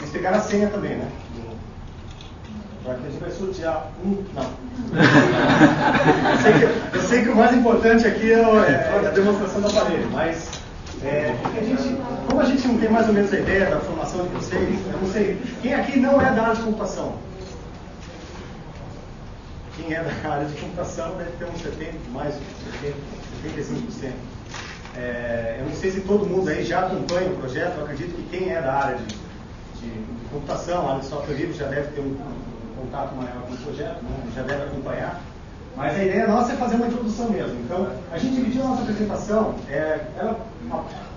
Vocês pegaram a senha também, né? Já que a gente vai sortear não. Eu sei que o mais importante aqui é a demonstração do aparelho, mas como a gente não tem mais ou menos a ideia da formação de vocês, eu não sei, quem aqui não é da área de computação? Quem é da área de computação deve ter uns 70, mais de 75%. Eu não sei se todo mundo aí já acompanha o projeto, eu acredito que quem é da área de computação, área de software livre, já deve ter um contato maior com o projeto, né? Já deve acompanhar. Mas a ideia nossa é fazer uma introdução mesmo. Então, a gente dividiu a nossa apresentação,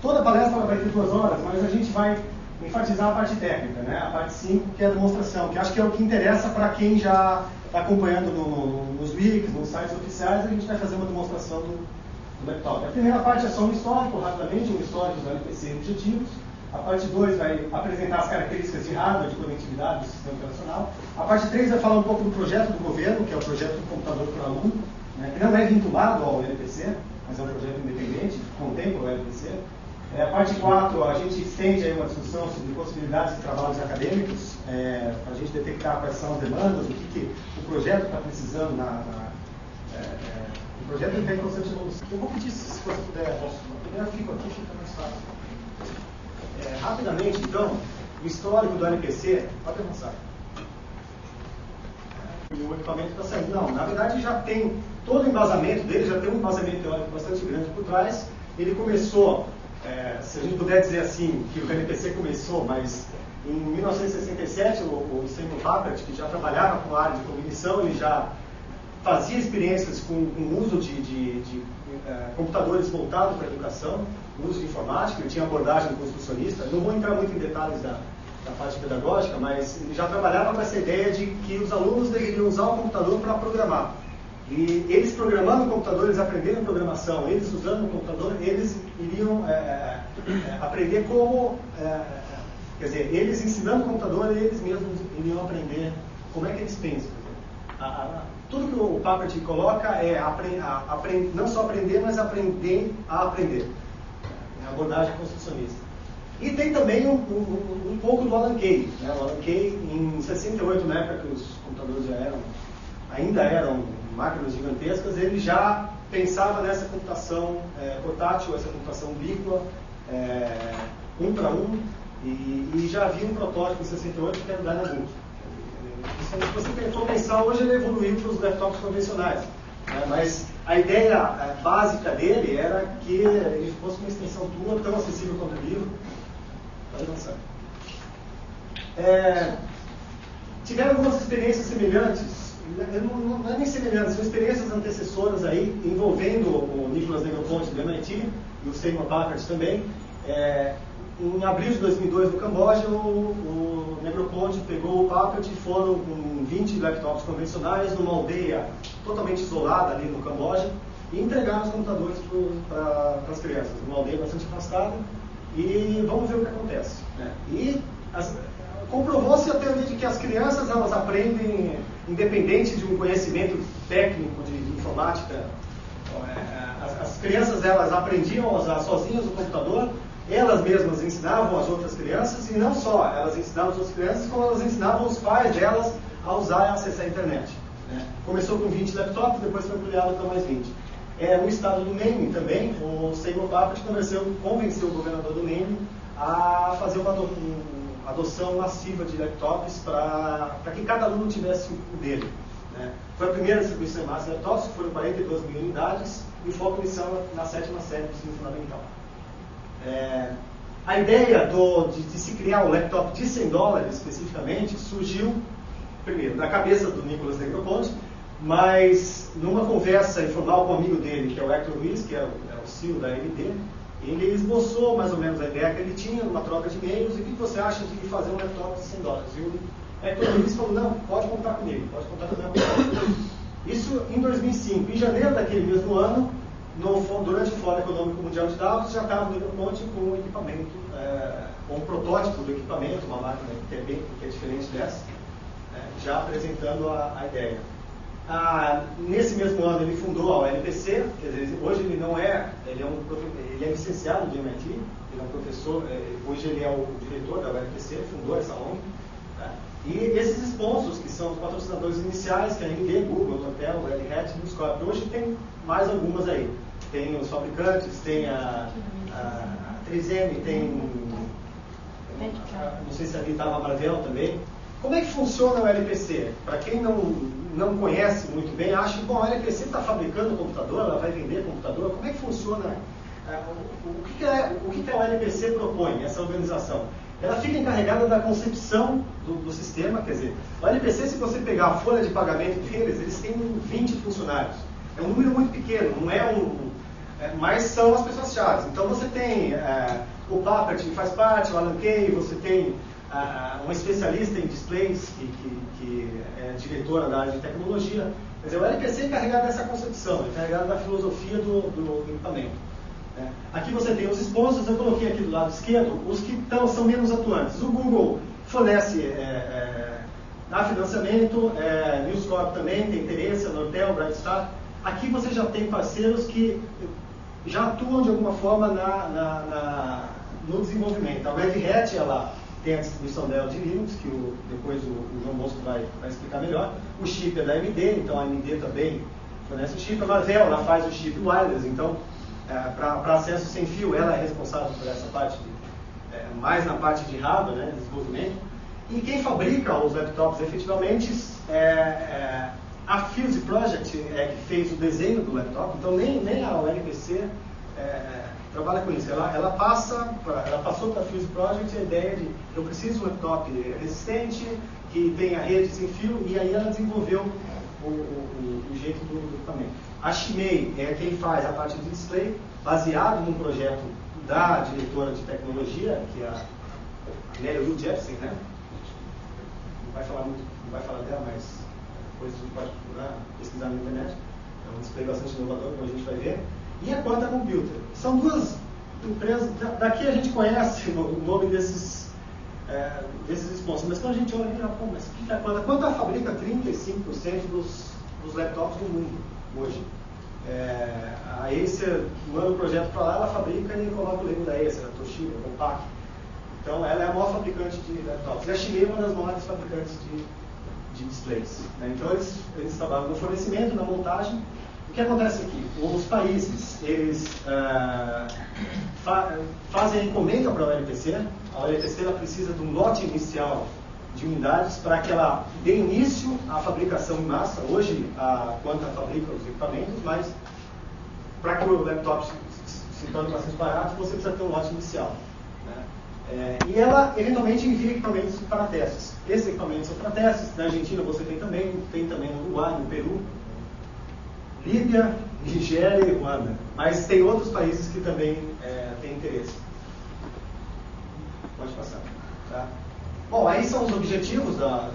toda a palestra vai ter 2 horas, mas a gente vai enfatizar a parte técnica, né? A parte 5, que é a demonstração, que acho que é o que interessa para quem já está acompanhando nos wikis, nos sites oficiais. A gente vai fazer uma demonstração do laptop. A primeira parte é só um histórico, rapidamente, um histórico do LPC e objetivos. A parte 2 vai apresentar as características de hardware, de conectividade do sistema operacional. A parte 3 vai falar um pouco do projeto do governo, que é o projeto do computador para aluno, né, que não é vinculado ao LPC, mas é um projeto independente, que contempla o LPC. A parte 4, a gente estende aí uma discussão sobre possibilidades de trabalhos acadêmicos, para a gente detectar quais são as demandas, o que o projeto está precisando o projeto tem constante evolução. Eu vou pedir, se você puder, primeiro fico aqui, fica mais fácil. Rapidamente, então, o histórico do LPC, pode avançar. O equipamento está saindo. Não, na verdade já tem todo o embasamento dele, já tem um embasamento teórico bastante grande por trás. Ele começou, se a gente puder dizer assim, que o LPC começou, mas em 1967 o Seymour Papert, que já trabalhava com a área de cognição, ele já fazia experiências com o uso de computadores voltados para a educação, o uso de informática, ele tinha abordagem construcionista. Não vou entrar muito em detalhes da parte pedagógica, mas ele já trabalhava com essa ideia de que os alunos deveriam usar o computador para programar. E eles programando o computador, eles aprendendo programação, eles usando o computador, eles iriam aprender como... quer dizer, eles ensinando o computador, eles mesmos iriam aprender como é que eles pensam. Tudo que o Papert coloca é não só aprender, mas aprender a aprender. É a abordagem construcionista. E tem também um pouco do Alan Kay. Né? O Alan Kay, em 68, na época que os computadores ainda eram máquinas gigantescas, ele já pensava nessa computação portátil, essa computação ubíqua, 1 para 1, e já havia um protótipo em 68 que era o Dynabook. Se você for pensar, hoje ele evoluiu para os laptops convencionais, né? Mas a ideia básica dele era que ele fosse uma extensão tua, tão acessível quanto o livro. Pode avançar. Tiveram algumas experiências semelhantes, não é nem semelhantes, são experiências antecessoras aí, envolvendo o Nicholas Negroponte do MIT e o Seymour Papert também. Em abril de 2002, no Camboja, o Negroponte pegou o Papert e foram com 20 laptops convencionais numa aldeia totalmente isolada ali no Camboja e entregaram os computadores para as crianças, numa aldeia bastante afastada, e vamos ver o que acontece. Né? E comprovou-se a teoria de que as crianças elas aprendem, independente de um conhecimento técnico de informática. As crianças elas aprendiam a usar sozinhas o computador. Elas mesmas ensinavam as outras crianças, e não só elas ensinavam as outras crianças, como elas ensinavam os pais delas a usar e acessar a internet. Né? Começou com 20 laptops, depois foi ampliado para mais 20. No estado do Maine também, o Seymour Papert convenceu o governador do Maine a fazer uma adoção massiva de laptops para que cada aluno tivesse o dele. Né? Foi a primeira distribuição em massa de laptops, foram 42 mil unidades, e o foco inicial na 7ª série do ensino fundamental. A ideia de se criar um laptop de $100 especificamente surgiu, primeiro, na cabeça do Nicholas Negroponte, mas numa conversa informal com um amigo dele, que é o Hector Ruiz, que é o CEO da AMD, ele esboçou mais ou menos a ideia que ele tinha numa troca de e-mails, e o que você acha de fazer um laptop de $100? E o Hector Ruiz falou, não, pode contar comigo, pode contar com a minha computador. Isso em 2005. Em janeiro daquele mesmo ano, durante o Fórum Econômico Mundial de Davos, já estava o Negroponte com um equipamento, com um protótipo do equipamento, uma máquina que é diferente dessa, já apresentando a ideia. Nesse mesmo ano ele fundou a ULPC, quer dizer, hoje ele não é, ele é licenciado do MIT, ele é um professor, hoje ele é o diretor da ULPC, fundou essa ONG. Tá? E esses sponsors, que são os patrocinadores iniciais, que é a AMD, Google, Intel, Red Hat e Newscorp. Hoje tem mais algumas aí. Tem os fabricantes, tem a 3M, tem, não sei se ali estava a Marvel também. Como é que funciona o LPC? Para quem não conhece muito bem, acha que bom, a LPC está fabricando computador, ela vai vender computador. Como é que funciona? O que a LPC propõe, essa organização? Ela fica encarregada da concepção do sistema, quer dizer, o LPC, se você pegar a folha de pagamento deles, eles têm 20 funcionários. É um número muito pequeno, não é mas são as pessoas-chave. Então você tem o Papert, que faz parte, o Alan Kay, você tem uma especialista em displays, que é diretora da área de tecnologia. Quer dizer, o LPC é encarregado dessa concepção, é encarregado da filosofia do equipamento. Aqui você tem os sponsors, eu coloquei aqui do lado esquerdo, os que são menos atuantes. O Google fornece financiamento, News Corp também tem interesse, a Nortel, Brightstar. Aqui você já tem parceiros que já atuam de alguma forma no desenvolvimento. A Red Hat, ela tem a distribuição dela de Linux, que depois o João Bosco vai explicar melhor. O chip é da AMD, então a AMD também fornece o chip. A Marvell, ela faz o chip wireless, então para acesso sem fio, ela é responsável por essa parte, mais na parte de hardware, né, desenvolvimento. E quem fabrica os laptops efetivamente a Fuse Project que fez o desenho do laptop, então nem a ULPC trabalha com isso. Ela passou para a Fuse Project a ideia de eu preciso de um laptop resistente, que tenha rede sem fio, e aí ela desenvolveu o jeito do equipamento. A Shimei é quem faz a parte de display, baseado num projeto da diretora de tecnologia, que é a Nelly Will Jepsen, né? Não vai falar dela, mas depois a gente pode procurar, pesquisar na internet. É um display bastante inovador, como a gente vai ver. E a Quanta Computer. São duas empresas, daqui a gente conhece o nome desses sponsors, mas quando a gente olha, mas o que é a Quanta? A Quanta fabrica 35% dos laptops do mundo hoje. A Acer manda o projeto para lá, ela fabrica e coloca o label da Acer, a Toshiba, a Compaq. Então ela é a maior fabricante de laptops. E a Shimei é uma das maiores fabricantes de displays. Né? Então eles trabalham no fornecimento, na montagem. O que acontece aqui? Os países, eles fazem a encomenda para a ULPC. A ULPC ela precisa de um lote inicial de unidades para que ela dê início à fabricação em massa. Hoje, a Quanta fabrica os equipamentos, mas para que o laptop se torne bastante barato, você precisa ter um lote inicial. Né? E ela, eventualmente, envia equipamentos para testes. Esses equipamentos são para testes. Na Argentina você tem também no Uruguai, no Peru, Líbia, Nigéria e Ruanda. Mas tem outros países que também têm interesse. Pode passar. Tá? Bom, aí são os objetivos da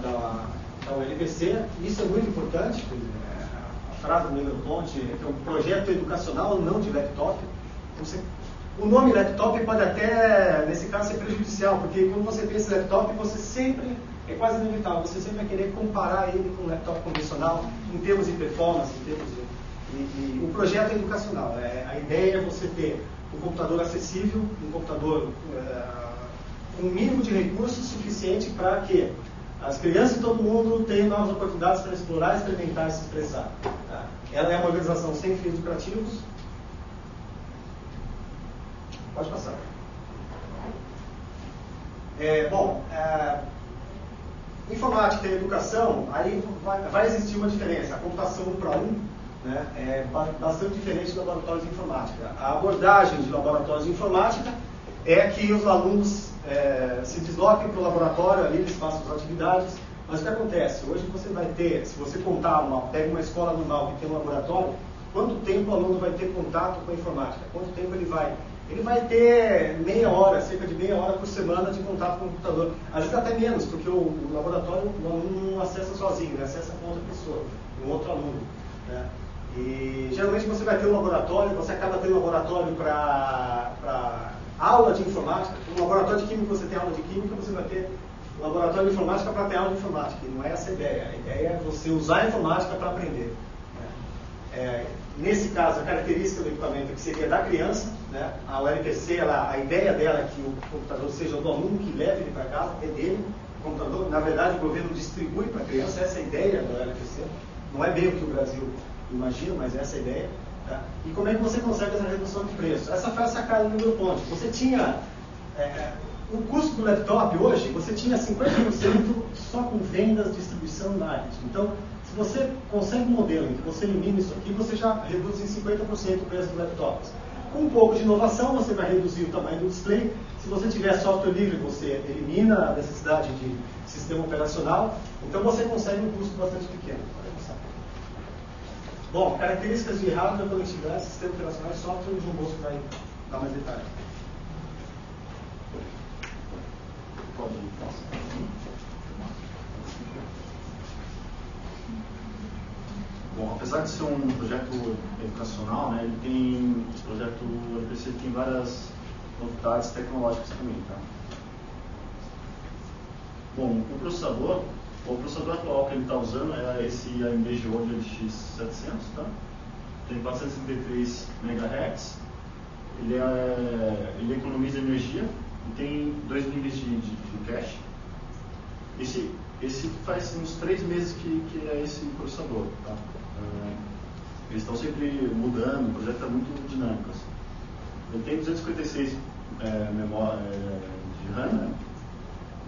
ULPC. Isso é muito importante. A frase do Miller Ponte é um projeto educacional, não de laptop. O nome laptop pode até, nesse caso, ser prejudicial, porque quando você pensa em laptop, você sempre, é quase inevitável, você sempre vai querer comparar ele com um laptop convencional, em termos de performance, em termos de... E o projeto é educacional. A ideia é você ter um computador acessível, um computador com um mínimo de recursos suficiente para que as crianças e todo mundo tenham novas oportunidades para explorar, experimentar e se expressar. Tá? Ela é uma organização sem fins lucrativos. Pode passar. Informática e educação, aí vai existir uma diferença. A computação 1 para 1 é bastante diferente de laboratórios de informática. A abordagem de laboratórios de informática é que os alunos se desloquem para o laboratório, ali eles façam as atividades. Mas o que acontece? Hoje você vai ter, se você pega uma escola normal que tem um laboratório, quanto tempo o aluno vai ter contato com a informática? Quanto tempo ele vai? Ele vai ter cerca de meia hora por semana de contato com o computador. Às vezes até menos, porque o laboratório o aluno não acessa sozinho, ele acessa com outra pessoa, um outro aluno. Né? E geralmente você vai ter um laboratório, você acaba tendo um laboratório para aula de informática. No laboratório de química você tem aula de química, você vai ter laboratório de informática para ter aula de informática, e não é essa a ideia. A ideia é você usar a informática para aprender. Né? Nesse caso, a característica do equipamento que seria da criança, né? A ULPC, a ideia dela é que o computador seja do aluno, que leve ele para casa, é dele. O computador, na verdade, o governo distribui para a criança, essa é a ideia da ULPC. Não é bem o que o Brasil imagina, mas essa é a ideia. Tá? E como é que você consegue essa redução de preço? Essa foi a sacada do meu ponto. Você tinha... o custo do laptop hoje, você tinha 50% só com vendas, distribuição e marketing. Então, se você consegue um modelo em que você elimina isso aqui, você já reduz em 50% o preço do laptop. Com um pouco de inovação, você vai reduzir o tamanho do display. Se você tiver software livre, você elimina a necessidade de sistema operacional. Então, você consegue um custo bastante pequeno. Bom, características de hardware, conectividade, sistema operacional e software, o João Bosco vai dar mais detalhes. Pode ir, Bom, apesar de ser um projeto educacional, né, esse projeto LPC tem várias novidades tecnológicas também, tá? Bom, o processador atual que ele está usando é esse AMD Geode LX700, tá? Tem 433 MHz, ele economiza energia e tem 2 níveis de cache. Esse faz uns 3 meses que é esse processador, tá? Eles estão sempre mudando, o projeto é muito dinâmico. Assim. Ele tem 256 memória de RAM, né?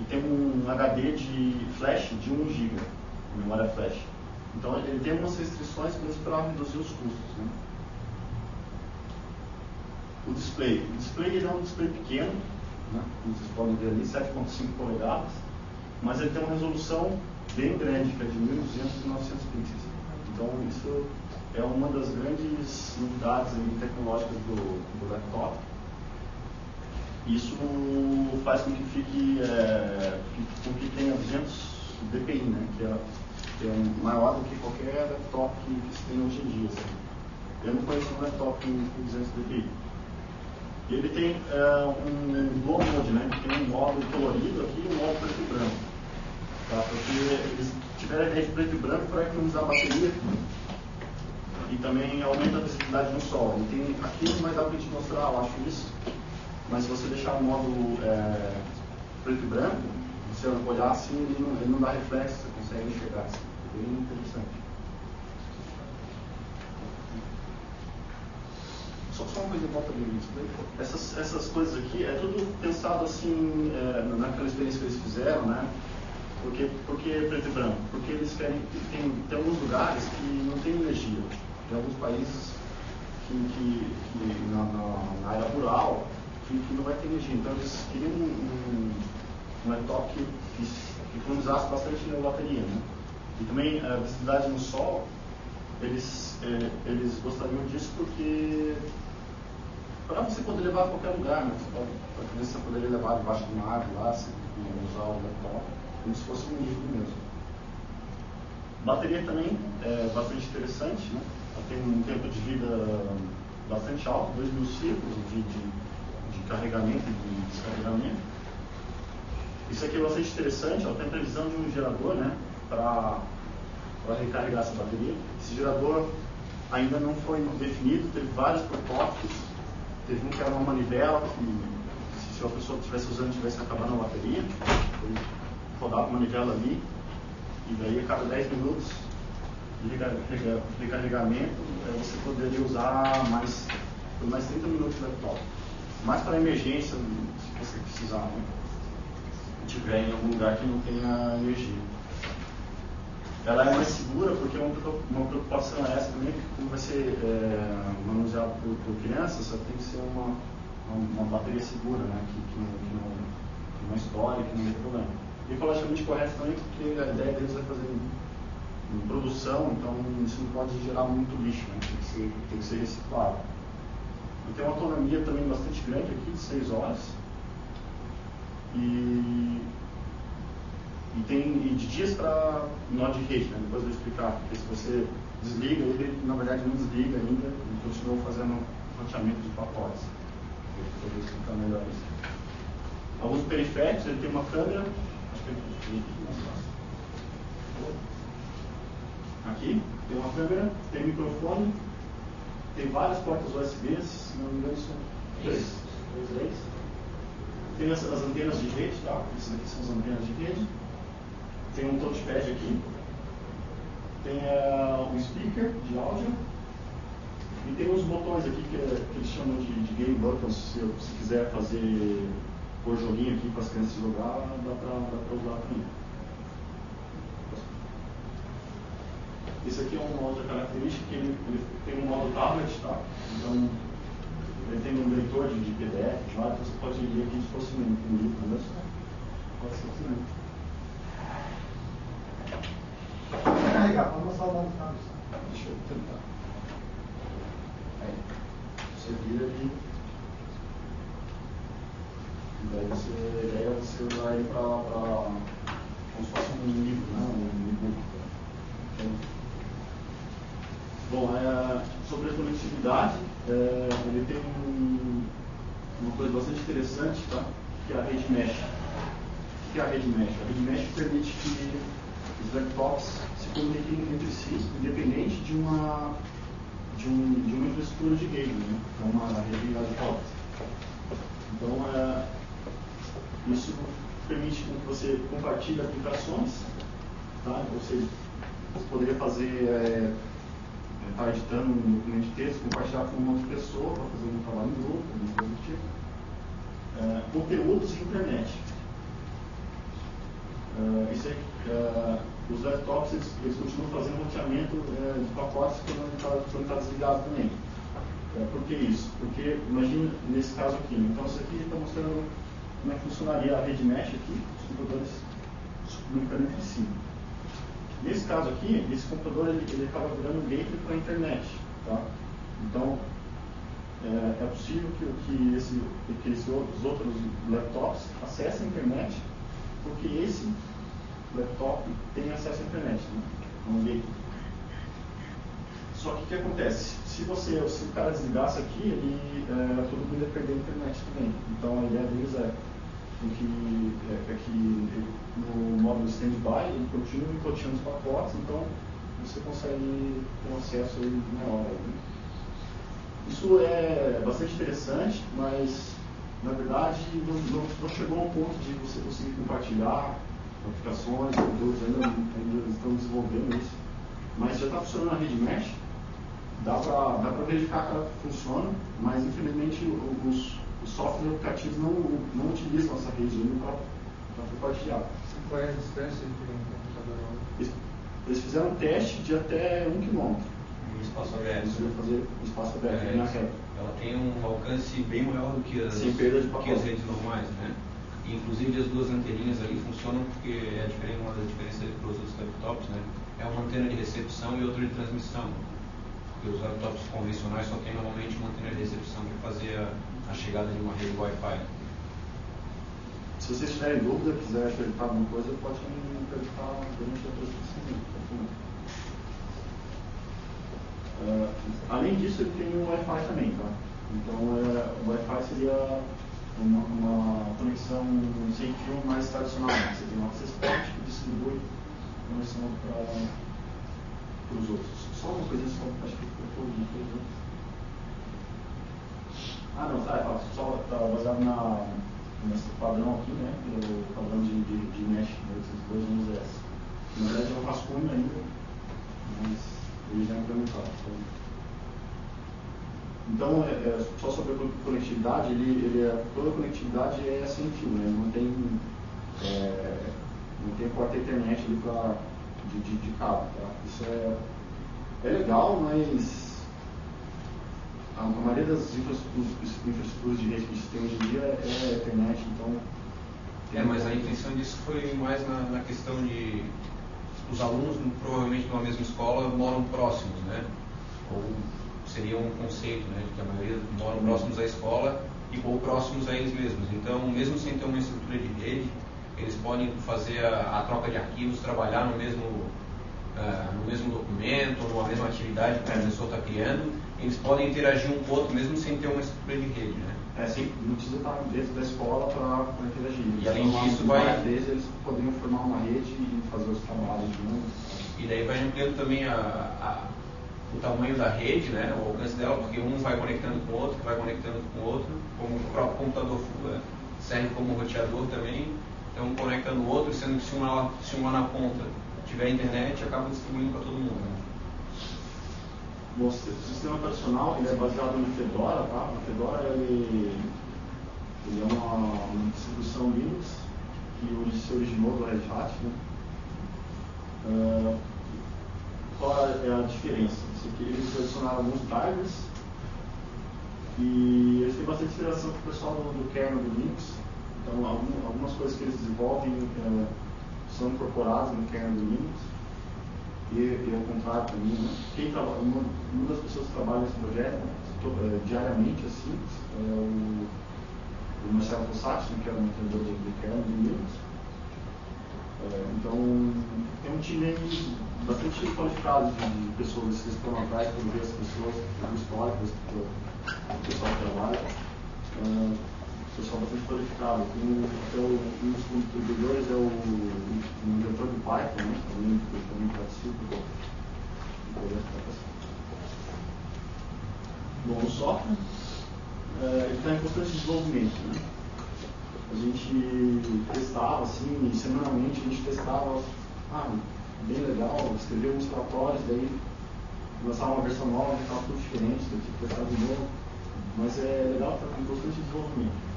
E tem um HD de flash de 1 GB, memória flash. Então ele tem algumas restrições para reduzir os custos, né? O display ele é um display pequeno, né? Como vocês podem ver ali, 7.5 polegadas, mas ele tem uma resolução bem grande, que é de 1200 e 900 pixels. Então isso é uma das grandes novidades tecnológicas do laptop. Isso faz com que com que tenha 200 dpi, né? que é maior do que qualquer laptop que se tem hoje em dia. Assim. Eu não conheço um laptop com 200 dpi. Ele tem um dual mode, né? Tem um modo colorido aqui e um modo preto e branco. Tá? Porque eles tiveram a ideia de preto e branco para economizar a bateria e também aumenta a visibilidade no sol. E tem aqui não vai dar para a gente mostrar, eu acho isso. Mas se você deixar o modo preto e branco, você olhar assim, ele não dá reflexo, você consegue enxergar. Assim. É bem interessante. Só uma coisa em volta do display. Essas coisas aqui, é tudo pensado assim, naquela experiência que eles fizeram, né? Por que preto e branco? Porque eles querem. Tem alguns lugares que não tem energia. Tem alguns países na área rural que não vai ter energia. Então eles queriam um laptop que economizasse bastante na bateria, né? E também a visibilidade no sol, eles gostariam disso porque para você poder levar a qualquer lugar, né? Você poderia levar debaixo de uma árvore lá, se usar o laptop, como se fosse um livro mesmo. Bateria também é bastante interessante, né? Ela tem um tempo de vida bastante alto, 2.000 ciclos de carregamento e de descarregamento. Isso aqui é bastante interessante, ela tem previsão de um gerador, né? Para recarregar essa bateria. Esse gerador ainda não foi definido, teve vários protótipos. Teve um que era uma manivela, que se a pessoa estivesse usando tivesse acabando a bateria, ele rodava a manivela ali, e daí a cada 10 minutos de recarregamento, você poderia usar por mais 30 minutos o laptop. Mais para emergência, se você precisar, né? Se tiver em algum lugar que não tenha energia. Ela é mais segura porque uma preocupação é essa também, porque como vai ser manuseado por crianças, só tem que ser uma bateria segura, né? Que não estoure, que não dê problema. E ecologicamente correto também, porque a ideia deles é fazer em produção, então isso não pode gerar muito lixo, né? Tem que ser reciclado. E tem uma autonomia também bastante grande aqui, de 6 horas. E de dias para nó de rede, né? Depois eu vou explicar, porque se você desliga, ele na verdade não desliga ainda, ele continua fazendo roteamento de pacotes. Eu vou explicar melhor isso. Alguns periféricos, ele tem uma câmera, acho Aqui tem uma câmera, tem microfone, tem várias portas USB, se não me engano são 3. Tem as antenas de rede, tá? Essas aqui são as antenas de rede. Tem um touchpad aqui. Tem um speaker de áudio. E tem uns botões aqui que eles chamam de game buttons. Se quiser fazer pôr joguinho aqui para as crianças jogar, dá para usar também. Esse aqui é uma outra característica, que ele tem um modo tablet, tá? Então, ele tem um leitor de PDF, lá, que você pode ler aqui se fosse um livro, né? Pode ser assim. Vou carregar, vamos mostrar o modo tablet. Deixa eu tentar. Aí, você vira ali. E daí você vai para como se fosse um livro, né? Um e-book. Então, bom, sobre a conectividade, ele tem uma coisa bastante interessante, tá? Que é a rede mesh. O que é a rede mesh? A rede mesh permite que os laptops se comuniquem entre si, independente de uma infraestrutura de rede, né? Então, uma rede ad-hoc. Então, isso permite que você compartilhe aplicações, tá? Ou seja, você poderia fazer, estar editando um documento de texto, compartilhar com uma outra pessoa para fazer um trabalho em grupo, alguma coisa do tipo. Conteúdos e internet. Os laptops eles continuam fazendo roteamento de pacotes quando está desligado também. Por que isso? Porque, imagina nesse caso aqui, então isso aqui está mostrando como é que funcionaria a rede mesh aqui, os computadores se comunicando entre si. Nesse caso aqui, esse computador ele acaba virando um gateway para a internet. Tá? Então, é possível que esses outros laptops acessem a internet, porque esse laptop tem acesso à internet, né? Um gateway. Só que o que acontece? Se o cara desligasse aqui, todo mundo ia perder a internet também. Então a ideia deles é que no modo standby ele continua encoteando os pacotes, então você consegue ter um acesso aí na hora. Né? Isso é bastante interessante, mas na verdade não chegou ao ponto de você conseguir compartilhar aplicações, produtos, ainda estão desenvolvendo isso. Mas já está funcionando a rede mesh. Dá para verificar que ela funciona, mas infelizmente os softwares aplicativos não utilizam essa rede ainda para compartilhar. Qual é a distância entre um computador e outro? Eles fizeram um teste de até 1 km. Um espaço aberto. Eles iam fazer um espaço aberto, ela tem um alcance bem maior do que as redes normais, né? E, inclusive as duas anteninhas ali funcionam porque uma das diferenças para os outros laptops, né? É uma antena de recepção e outra de transmissão. Porque os laptops convencionais só tem normalmente uma antena de recepção para fazer a chegada de uma rede Wi-Fi. Se vocês tiverem dúvida, quiser perguntar alguma coisa, pode me perguntar durante a transmissão. Além disso, ele tem o Wi-Fi também, tá? Então, o Wi-Fi seria uma conexão sem fio mais tradicional. Você tem um access point que distribui a conexão para os outros. Só uma coisa, acho que eu estou ouvindo. Só está baseado nesse padrão aqui, né? O padrão de mesh desses 211S. Na verdade, é um rascunho ainda, mas ele já é implementado. Então, só sobre a conectividade, toda a conectividade é sem fio, né? Não tem porta internet ali de cabo. Tá? Isso é legal, mas a maioria das infraestruturas de rede que se tem hoje em dia é internet, então... Mas a intenção disso foi mais na questão de os alunos, provavelmente numa mesma escola, moram próximos, né? Ou seria um conceito, né? De que a maioria moram próximos à escola ou próximos a eles mesmos. Então, mesmo sem ter uma estrutura de rede, eles podem fazer a troca de arquivos, trabalhar no mesmo documento, ou numa mesma atividade que a pessoa está criando. Eles podem interagir um com o outro, mesmo sem ter uma estrutura de rede, né? Sim, não precisa estar dentro da escola para interagir. E além disso, eles poderiam formar uma rede e fazer os trabalhos juntos. E daí vai ampliando também o tamanho da rede, né, o alcance dela, porque um vai conectando com o outro, vai conectando com o outro, como o próprio computador serve como roteador também, então conectando o outro, sendo que se um lá na ponta tiver internet, acaba distribuindo para todo mundo. Né? Bom, o sistema operacional ele é baseado no Fedora, tá? O Fedora ele é uma distribuição Linux que se originou do Red Hat, né? Qual é a diferença? Eles adicionaram alguns drivers e eles têm bastante inspiração com o pessoal do kernel do Linux. Então, algumas coisas que eles desenvolvem são incorporadas no kernel do Linux. E ao contrário também, né? Uma das pessoas que trabalham nesse projeto diariamente assim, é o Marcelo Fossati, que é o mantenedor do kernel do Linux. Então, tem um time bastante qualificado de pessoas que estão atrás para ver as pessoas, o histórico do pessoal que trabalha. Pessoal bastante qualificado. Um dos contribuidores é o diretor do Python, né? Também participa do projeto. Bom, o software ele está em constante desenvolvimento, né? A gente testava, assim, semanalmente a gente testava, bem legal, escrevia uns relatórios, daí lançava uma versão nova, estava tudo diferente, daí tinha que testar de novo. Mas é legal, está em constante desenvolvimento.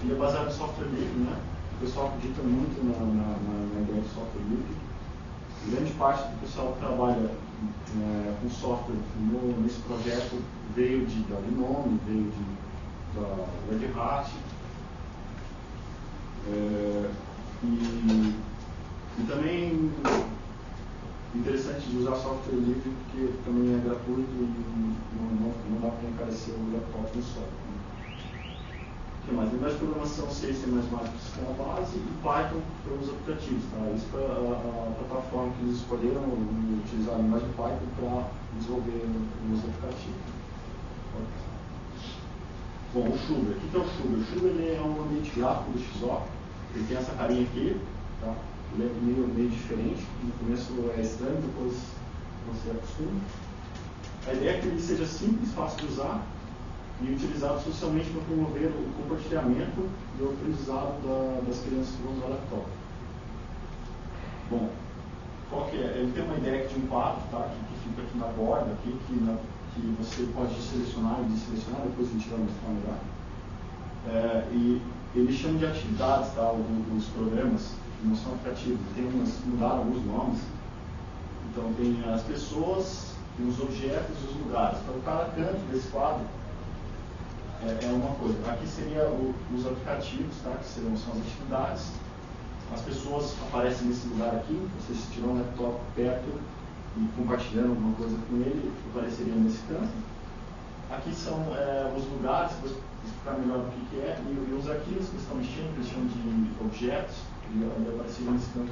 Ele é baseado em software livre, né? O pessoal acredita muito na ideia de software livre. Grande parte do pessoal que trabalha com software nesse projeto veio da Linome, veio da Red Hat. E também interessante de usar software livre porque também é gratuito e não dá para encarecer o laptop no software. O que mais? Linguagem de programação C++ para o sistema base e Python para os aplicativos. Tá? Isso foi a plataforma que eles escolheram utilizar a linguagem Python para desenvolver os aplicativos. Bom, o Sugar. O que é o Sugar? O Sugar ele é um ambiente gráfico do XOR. Ele tem essa carinha aqui. Tá? Ele é meio diferente. No começo é estranho, depois você acostuma. A ideia é que ele seja simples, fácil de usar e utilizado socialmente para promover o compartilhamento e o aprendizado das crianças que vão usar laptop. Bom, qual que é? Ele tem uma ideia de um quadro, tá? que fica aqui na borda, aqui, que você pode selecionar e desselecionar, depois a gente vai mostrar melhor. E ele chama de atividades, tá? Os programas, que não são aplicativos, mudaram alguns nomes. Então tem as pessoas, tem os objetos e os lugares. Então cada canto desse quadro é uma coisa. Aqui seria os aplicativos, tá? Que são as atividades. As pessoas aparecem nesse lugar aqui. Vocês tiram o laptop perto e compartilhando alguma coisa com ele, apareceriam nesse canto. Aqui são os lugares, vou explicar melhor o que é, e os arquivos que estão mexendo, que eles chamam de objetos, e apareceriam nesse canto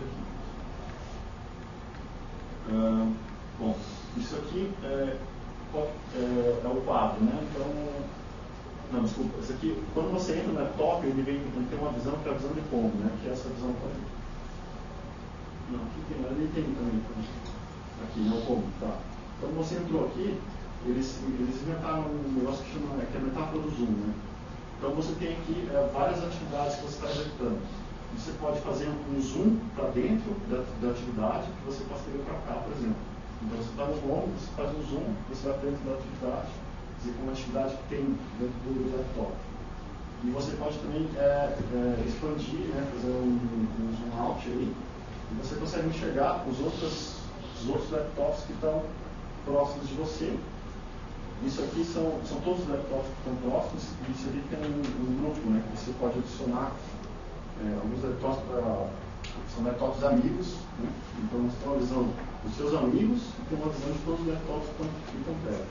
aqui. Bom, isso aqui é o quadro, né? Então, não, desculpa, isso aqui, quando você entra no laptop, ele tem uma visão que é a visão de pombo, né? Que é essa visão aqui. Não, aqui tem, ali tem também. Aqui, não o pombo, tá? Então, você entrou aqui, eles inventaram um negócio que é a metáfora do zoom, né? Então, você tem aqui várias atividades que você está executando. Você pode fazer um zoom para dentro da atividade, que você passaria para cá, por exemplo. Então, você está no home, você faz um zoom, você vai dentro da atividade, uma atividade que tem dentro do laptop. E você pode também expandir, né, fazer um zoom out aí, e você consegue enxergar os outros laptops que estão próximos de você. Isso aqui são todos os laptops que estão próximos, e isso aqui tem um grupo, né, que você pode adicionar alguns laptops são laptops amigos, né? Então você tem uma visão dos seus amigos e tem uma visão de todos os laptops que estão perto.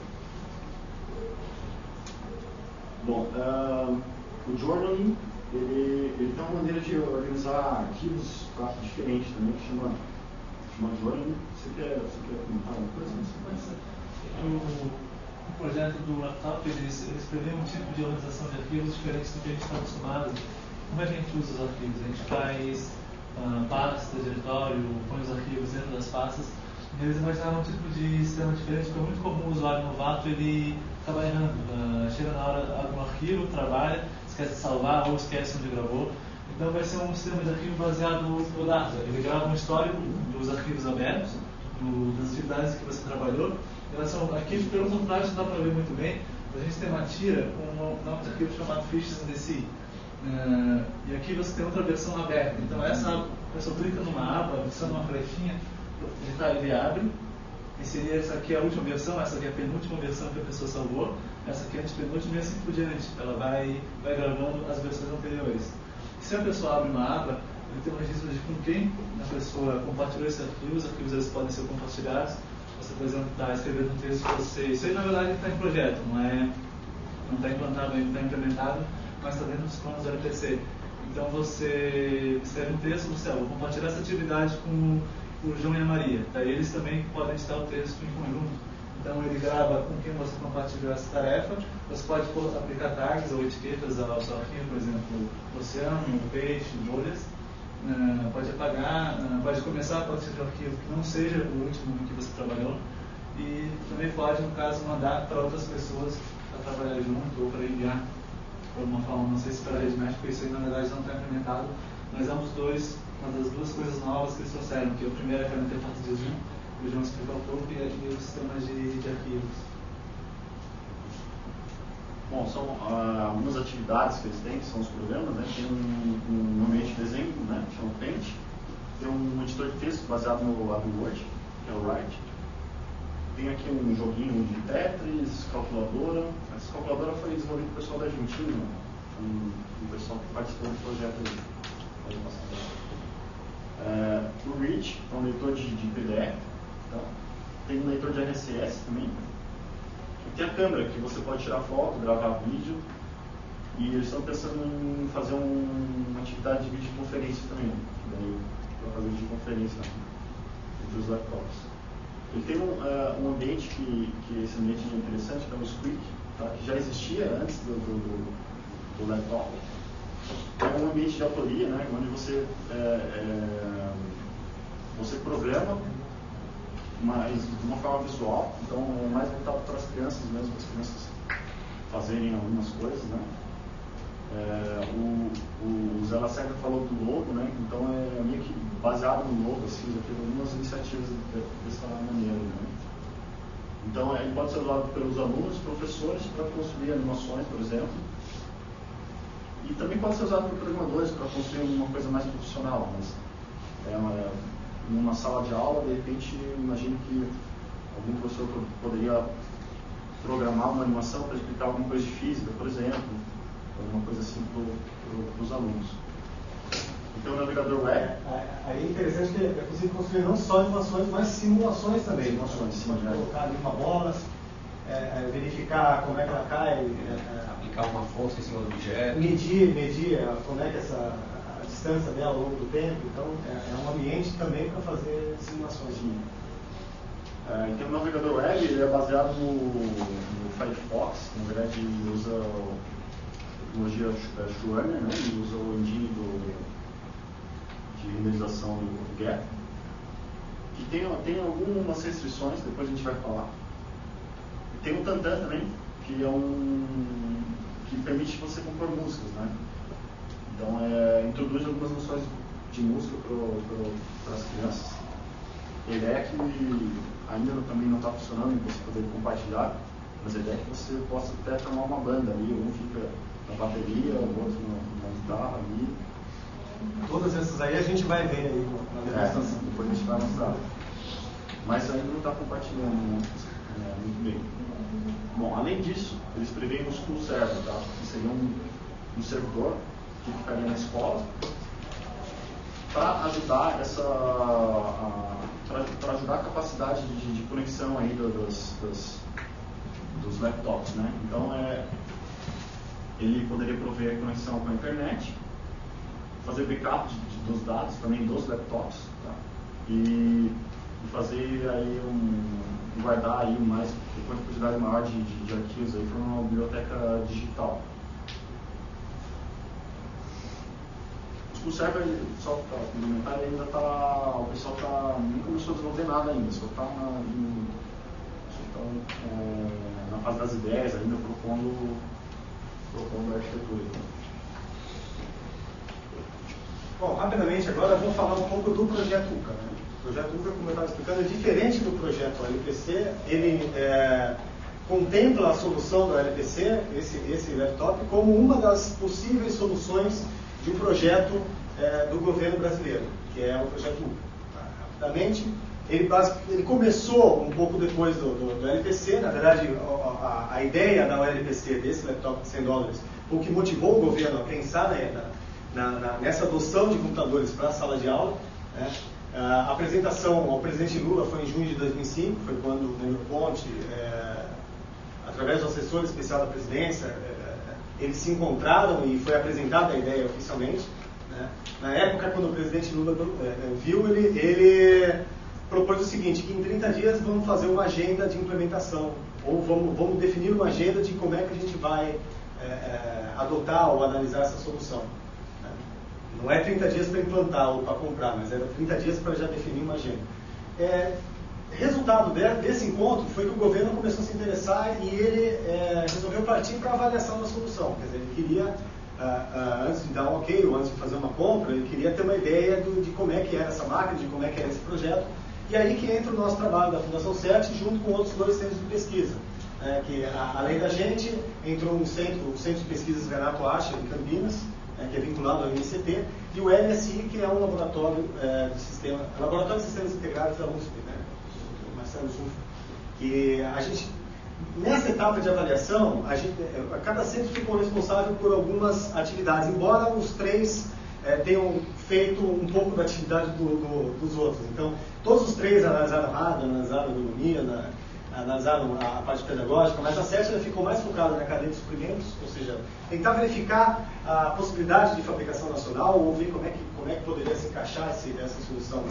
Bom, o journaling, ele tem uma maneira de organizar arquivos diferente também, que chama journaling. Você quer comentar alguma coisa? o projeto do laptop, eles prevêem um tipo de organização de arquivos diferente do que a gente está acostumado. Como é que a gente usa os arquivos? A gente faz pasta, diretório, põe os arquivos dentro das pastas. E eles imaginaram um tipo de sistema diferente, porque é muito comum o usuário novato ele acaba errando. Chega na hora, abre um arquivo, trabalha, esquece de salvar ou esquece onde gravou. Então vai ser um sistema de arquivo baseado no data. Ele grava um histórico dos arquivos abertos, das atividades que você trabalhou. Elas são arquivos, pelo contrário, isso dá para ver muito bem. A gente tem uma tira com um nome de arquivo chamado Fiches in the Sea. E aqui você tem outra versão aberta. Então essa a pessoa clica numa aba, adiciona uma flechinha, ele abre. Essa aqui é a última versão, essa aqui é a penúltima versão que a pessoa salvou, essa aqui é a antepenúltima e assim por diante. Ela vai gravando as versões anteriores. Se a pessoa abre uma aba, ele tem um registro de com quem a pessoa compartilhou esse arquivo. Os arquivos eles podem ser compartilhados. Você, por exemplo, está escrevendo um texto que você... Isso aí, na verdade, está em projeto, não está implantado ainda, está implementado, mas está dentro dos planos do LPC. Então, você escreve um texto, você vou compartilhar essa atividade com o João e a Maria. Daí eles também podem editar o texto em conjunto. Então, ele grava com quem você compartilhou essa tarefa. Você pode aplicar tags ou etiquetas ao seu arquivo, por exemplo, oceano, peixe, bolhas. Pode apagar, pode começar a partir de um arquivo que não seja o último em que você trabalhou. E também pode, no caso, mandar para outras pessoas para trabalhar junto ou para enviar de alguma forma. Não sei se para a rede mesh, porque isso aí na verdade não está implementado, mas ambos dois, uma das duas coisas novas que eles trouxeram, que a primeira é a interface de Zoom, que o João explicou um pouco, e os sistemas de arquivos. Bom, são algumas atividades que eles têm, que são os programas, né? Tem um ambiente de desenho, né? Chama Paint. Tem um editor de texto baseado no AdWord, que é o Write. Tem aqui um joguinho de Tetris, calculadora. Essa calculadora foi desenvolvida pelo pessoal da Argentina, um pessoal que participou do projeto aí. O Reach é um leitor de PDF. Tá? Tem um leitor de RSS também. E tem a câmera, que você pode tirar foto, gravar vídeo. E eles estão pensando em fazer uma atividade de videoconferência também. Daí, para fazer videoconferência entre os laptops. Ele tem um ambiente que esse ambiente é interessante, que é o Squeak, tá? Que já existia antes do laptop. É um ambiente de autoria, né? Onde você programa, mas de uma forma visual, então é mais voltado para as crianças mesmo, para as crianças fazerem algumas coisas, né? O Zé Lacerda falou do logo, né? Então é meio que baseado no logo, assim, já teve algumas iniciativas dessa maneira, né? Então ele pode ser usado pelos alunos, professores, para construir animações, por exemplo, e também pode ser usado por programadores para construir uma coisa mais profissional, mas numa sala de aula, de repente, imagino que algum professor poderia programar uma animação para explicar alguma coisa de física, por exemplo, alguma coisa assim para os alunos. Então, o navegador web... Aí é interessante que é possível construir não só animações, mas simulações também. Simulações, sim. Pode colocar ali uma bola, verificar como é que ela cai... aplicar uma força em cima do objeto. Medir como é que a distância dela ao longo do tempo. Então, é um ambiente também para fazer simulações. Então, o navegador web ele é baseado no Firefox. Na verdade, ele usa a tecnologia Schwerner, né? Ele usa o engine de renderização do Gap. E tem algumas restrições, depois a gente vai falar. E tem o Tantan também, que que permite você compor músicas, né? Então, introduz algumas noções de música para as crianças. A ideia é que ainda também não está funcionando em você poder compartilhar, mas a ideia é que você possa até formar uma banda ali, um fica na bateria, o outro na guitarra ali. Todas essas aí a gente vai ver aí na demonstração. Depois a gente vai mostrar. Mas ainda não está compartilhando muito bem. Bom, além disso, eles preveem os school server, tá? Que seria um servidor que ficaria na escola para ajudar para ajudar a capacidade de conexão aí dos laptops, né? Então ele poderia prover a conexão com a internet, fazer backup dos dados também dos laptops, tá? E e fazer aí guardar aí uma quantidade maior de arquivos aí para uma biblioteca digital. O School Server, só para complementar, ainda está, o pessoal nem começou a desenvolver nada ainda, só está na fase das ideias, ainda propondo a arquitetura. Bom, rapidamente agora eu vou falar um pouco do projeto UCA. Né? O projeto UCA, como eu estava explicando, é diferente do projeto LPC. Ele contempla a solução do LPC, esse laptop, como uma das possíveis soluções de um projeto do governo brasileiro, que é o projeto UCA. Tá? Rapidamente, ele começou um pouco depois do LPC. Na verdade, a ideia da LPC, desse laptop de $100, foi o que motivou o governo a pensar nessa adoção de computadores para a sala de aula. Né? A apresentação ao presidente Lula foi em junho de 2005, foi quando o Neymar Ponte, através do assessor especial da presidência, eles se encontraram e foi apresentada a ideia oficialmente. Né? Na época, quando o presidente Lula viu, ele propôs o seguinte, que em 30 dias vamos fazer uma agenda de implementação, ou vamos definir uma agenda de como é que a gente vai adotar ou analisar essa solução. Não é 30 dias para implantar ou para comprar, mas era 30 dias para já definir uma agenda. Resultado desse encontro foi que o governo começou a se interessar e ele resolveu partir para a avaliação da solução. Quer dizer, ele queria, antes de dar um ok ou antes de fazer uma compra, ele queria ter uma ideia de como é que era essa máquina, de como é que era esse projeto. E aí que entra o nosso trabalho da Fundação CERT junto com outros 2 centros de pesquisa. Que além da gente, entrou o Centro de Pesquisas Renato Acha, em Campinas, que é vinculado ao INCT, e o LSI, que é um laboratório de sistemas integrados da USP, né? O Marcelo Zuf. Que a gente, nessa etapa de avaliação, cada centro ficou responsável por algumas atividades, embora os 3 tenham feito um pouco da atividade dos outros. Então, todos os 3 analisaram hardware, analisaram ergonomia, analisaram a parte pedagógica, mas a CERT ficou mais focada na cadeia de suprimentos, ou seja, tentar verificar a possibilidade de fabricação nacional ou ver como é que poderia se encaixar essa solução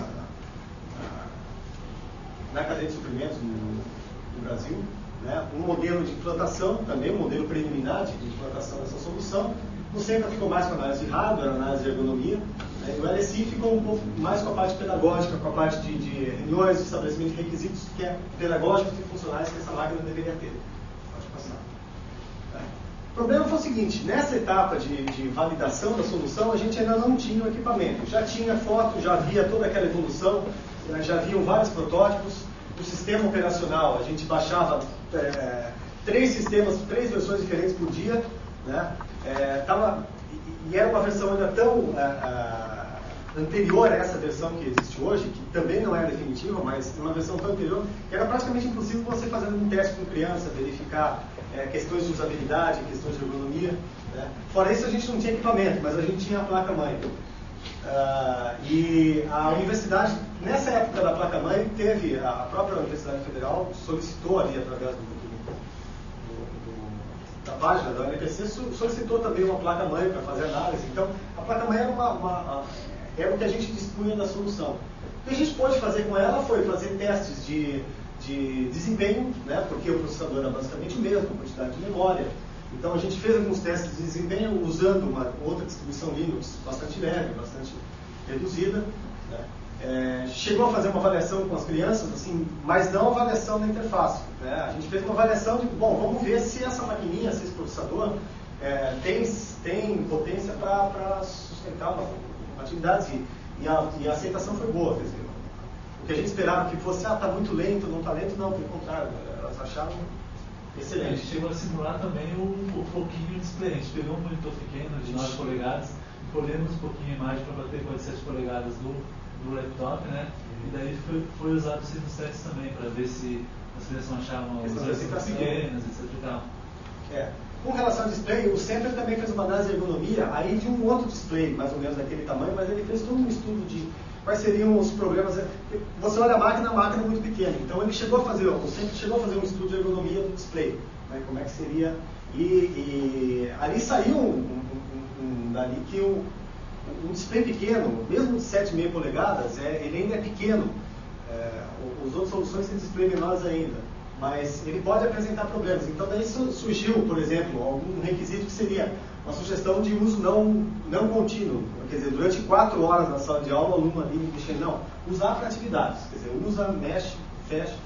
na cadeia de suprimentos no Brasil. Né? Um modelo de implantação, também um modelo preliminar de implantação dessa solução. No centro ficou mais com a análise de hardware, análise de ergonomia. Né? E o LSI ficou um pouco mais com a parte pedagógica, com a parte de reuniões, estabelecimento de requisitos que é pedagógicos e funcionais que essa máquina deveria ter. Pode passar. O problema foi o seguinte, nessa etapa de validação da solução, a gente ainda não tinha o equipamento. Já tinha foto, já havia toda aquela evolução, já haviam vários protótipos. O sistema operacional, a gente baixava 3 sistemas, 3 versões diferentes por dia. Né? E era uma versão ainda tão anterior a essa versão que existe hoje, que também não é definitiva, mas uma versão tão anterior, que era praticamente impossível você fazer um teste com criança, verificar questões de usabilidade, questões de ergonomia. Né? Fora isso, a gente não tinha equipamento, mas a gente tinha a placa-mãe. E a universidade, nessa época da placa-mãe, teve, a própria Universidade Federal solicitou ali, através da página da UNPC, solicitou também uma placa-mãe para fazer análise. Então, a placa-mãe era o que a gente dispunha da solução. O que a gente pôde fazer com ela foi fazer testes de desempenho, né, porque o processador era basicamente o mesmo, a quantidade de memória. Então, a gente fez alguns testes de desempenho usando uma outra distribuição Linux bastante leve, bastante reduzida. Né. Chegou a fazer uma avaliação com as crianças, assim, mas não avaliação da interface. Né. A gente fez uma avaliação de, vamos ver se essa maquininha, se esse processador tem potência para sustentar uma atividade. E a aceitação foi boa. Quer dizer, o que a gente esperava que fosse, está muito lento, não está lento, não, pelo contrário, elas acharam excelente. A gente chegou a simular também o pouquinho de display. A gente pegou um monitor pequeno de 9 polegadas, colhemos um pouquinho a imagem para bater com as 7 polegadas do laptop, né? E daí foi usado os testes também, para ver se as crianças não achavam os recursos pequenos, etc. Com relação ao display, o Center também fez uma análise de ergonomia, aí de um outro display, mais ou menos daquele tamanho, mas ele fez todo um estudo de quais seriam os problemas. Você olha a máquina é muito pequena, então ele chegou a fazer, o Center chegou a fazer um estudo de ergonomia do display, né, como é que seria, e ali saiu dali que um display pequeno, mesmo de 7,5 polegadas, ele ainda é pequeno Os outras soluções têm display menores ainda, mas ele pode apresentar problemas. Então daí surgiu, por exemplo, algum requisito que seria uma sugestão de uso não contínuo. Quer dizer, durante 4 horas na sala de aula, o aluno ali mexendo, não. Usar para atividades, quer dizer, usa, mexe, fecha.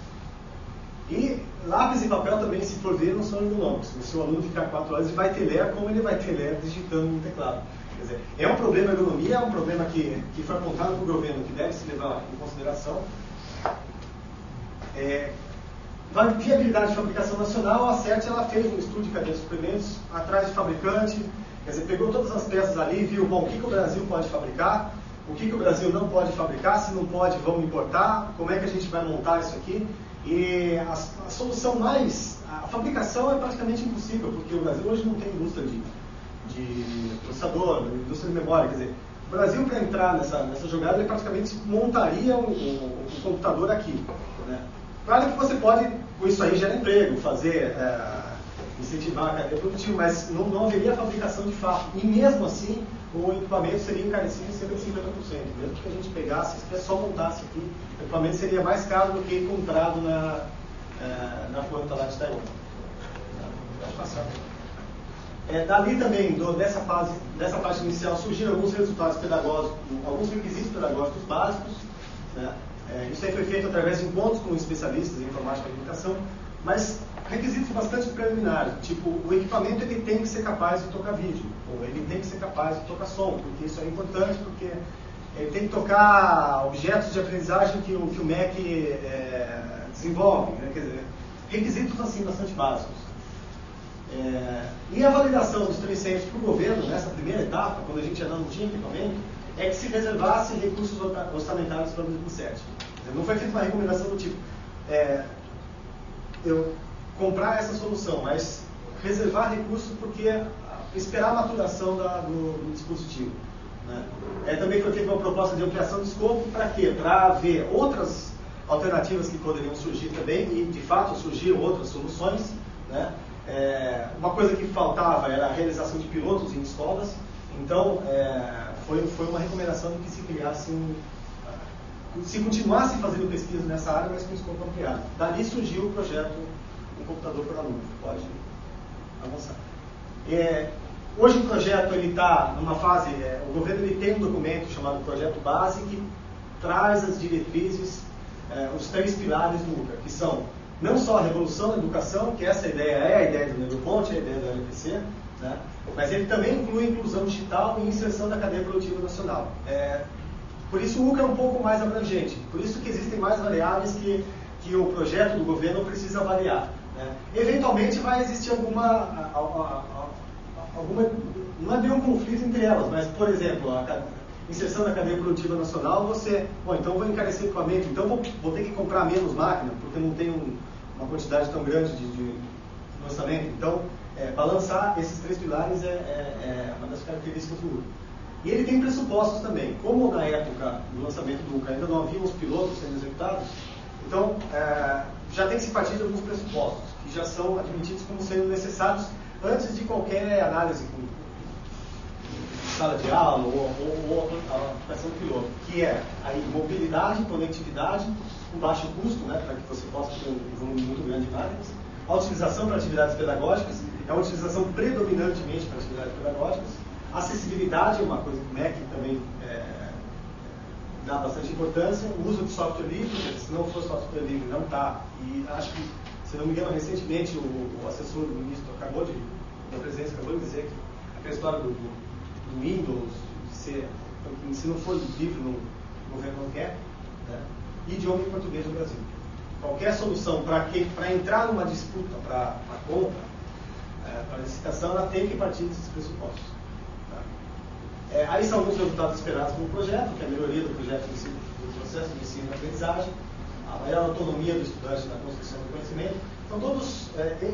E lápis e papel também, se for ver, não são ergonômicos. Se o aluno ficar 4 horas, ele vai ter ler como ele vai ter ler digitando no teclado. Quer dizer, é um problema de ergonomia, é um problema que foi apontado para o governo, que deve se levar em consideração. Viabilidade de fabricação nacional, a CERT ela fez um estudo de cadeia de suprimentos atrás de fabricante, quer dizer, pegou todas as peças ali e viu, bom, o que o Brasil pode fabricar, o que o Brasil não pode fabricar, se não pode, vamos importar, como é que a gente vai montar isso aqui. E a solução a fabricação é praticamente impossível, porque o Brasil hoje não tem indústria de processador, indústria de memória, quer dizer, o Brasil para entrar nessa jogada, ele praticamente montaria um computador aqui, né? Claro que você pode, com isso aí, gerar emprego, fazer, incentivar a cadeia produtiva, mas não haveria fabricação de fato. E mesmo assim, o equipamento seria encarecido em cerca de 50%. Mesmo que a gente pegasse, se só montasse aqui, o equipamento seria mais caro do que comprado na planta lá de Taiwan. Pode passar. Dali também, dessa parte inicial, surgiram alguns resultados pedagógicos, alguns requisitos pedagógicos básicos, né? Isso aí foi feito através de encontros com especialistas em informática e comunicação, mas requisitos bastante preliminares, tipo, o equipamento ele tem que ser capaz de tocar vídeo, ou ele tem que ser capaz de tocar som, porque isso é importante, porque ele tem que tocar objetos de aprendizagem que o MEC desenvolve, né? Quer dizer, requisitos assim bastante básicos. E a validação dos 300 para o governo, nessa primeira etapa, quando a gente ainda não tinha equipamento, é que se reservasse recursos orçamentários para 2007. Não foi feita uma recomendação do tipo, eu comprar essa solução, mas reservar recursos porque esperar a maturação do dispositivo, né? Também foi feita uma proposta de ampliação de escopo, para quê? Para ver outras alternativas que poderiam surgir também, e de fato surgiram outras soluções, né? Uma coisa que faltava era a realização de pilotos em escolas, então foi uma recomendação de que se criasse se continuasse fazendo pesquisa nessa área, mas com escopo ampliado. Dali surgiu o projeto Um Computador por Aluno. Pode avançar. Hoje o projeto está numa fase, o governo ele tem um documento chamado Projeto Base, que traz as diretrizes, os 3 pilares do UCA, que são não só a revolução da educação, que essa ideia é a ideia do Negroponte, a ideia do LPC, né? Mas ele também inclui inclusão digital e inserção da cadeia produtiva nacional. Por isso o UCA é um pouco mais abrangente, por isso que existem mais variáveis que o projeto do governo precisa avaliar, né? Eventualmente vai existir alguma não é bem um conflito entre elas, mas, por exemplo, a inserção da cadeia produtiva nacional, então vou encarecer o equipamento, então vou ter que comprar menos máquina, porque não tenho uma quantidade tão grande de lançamento. Então, balançar esses 3 pilares é uma das características do UCA. E ele tem pressupostos também. Como na época do lançamento do UCA ainda não havia os pilotos sendo executados, então já tem que se partir de alguns pressupostos, que já são admitidos como sendo necessários antes de qualquer análise com sala de aula ou a aplicação do piloto, que é aí mobilidade, conectividade, com baixo custo, né, para que você possa ter um volume muito grande de máquinas, a utilização para atividades pedagógicas, é uma utilização predominantemente para atividades pedagógicas, acessibilidade é uma coisa que o MEC também dá bastante importância, o uso de software livre, se não for software livre não está, e acho que, se não me engano, recentemente o assessor do ministro da presidência acabou de dizer que aquela história do Windows, se não for livre, o governo não quer, né? Idioma em português no Brasil. Qualquer solução para entrar numa disputa, para compra, para licitação, ela tem que partir desses pressupostos. Tá? Aí são alguns resultados esperados pelo projeto, que é a melhoria do processo de ensino e aprendizagem, a maior autonomia do estudante na construção do conhecimento. Então,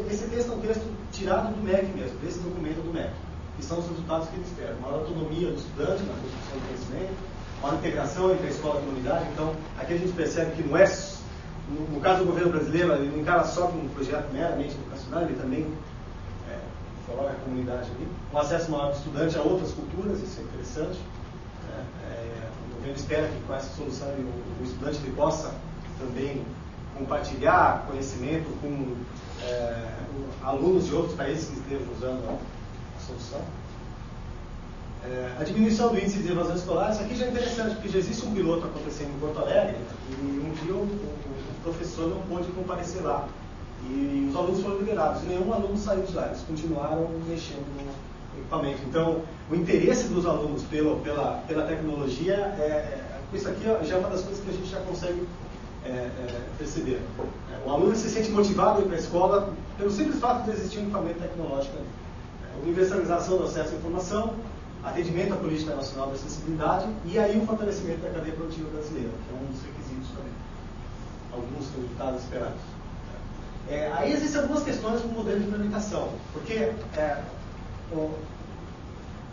esse texto é um texto tirado do MEC mesmo, desse documento do MEC, que são os resultados que ele espera. Maior autonomia do estudante na construção do conhecimento, maior integração entre a escola e a comunidade. Então, aqui a gente percebe que não é, no caso do governo brasileiro, ele não encara só como um projeto meramente educacional, ele também coloca a comunidade ali. Um acesso maior do estudante a outras culturas, isso é interessante. O governo espera que com essa solução o estudante ele possa também compartilhar conhecimento com alunos de outros países que estejam usando a solução. A diminuição do índice de evasão escolar, isso aqui já é interessante, porque já existe um piloto acontecendo em Porto Alegre, e um dia o professor não pôde comparecer lá. E os alunos foram liberados, e nenhum aluno saiu de lá, eles continuaram mexendo no equipamento. Então, o interesse dos alunos pela tecnologia, isso aqui já é uma das coisas que a gente já consegue perceber. O aluno se sente motivado a ir para a escola pelo simples fato de existir um equipamento tecnológico ali. Universalização do acesso à informação, atendimento à política nacional de acessibilidade e aí o fortalecimento da cadeia produtiva brasileira, que é um dos requisitos também. Alguns resultados esperados. Aí existem algumas questões no modelo de implementação, porque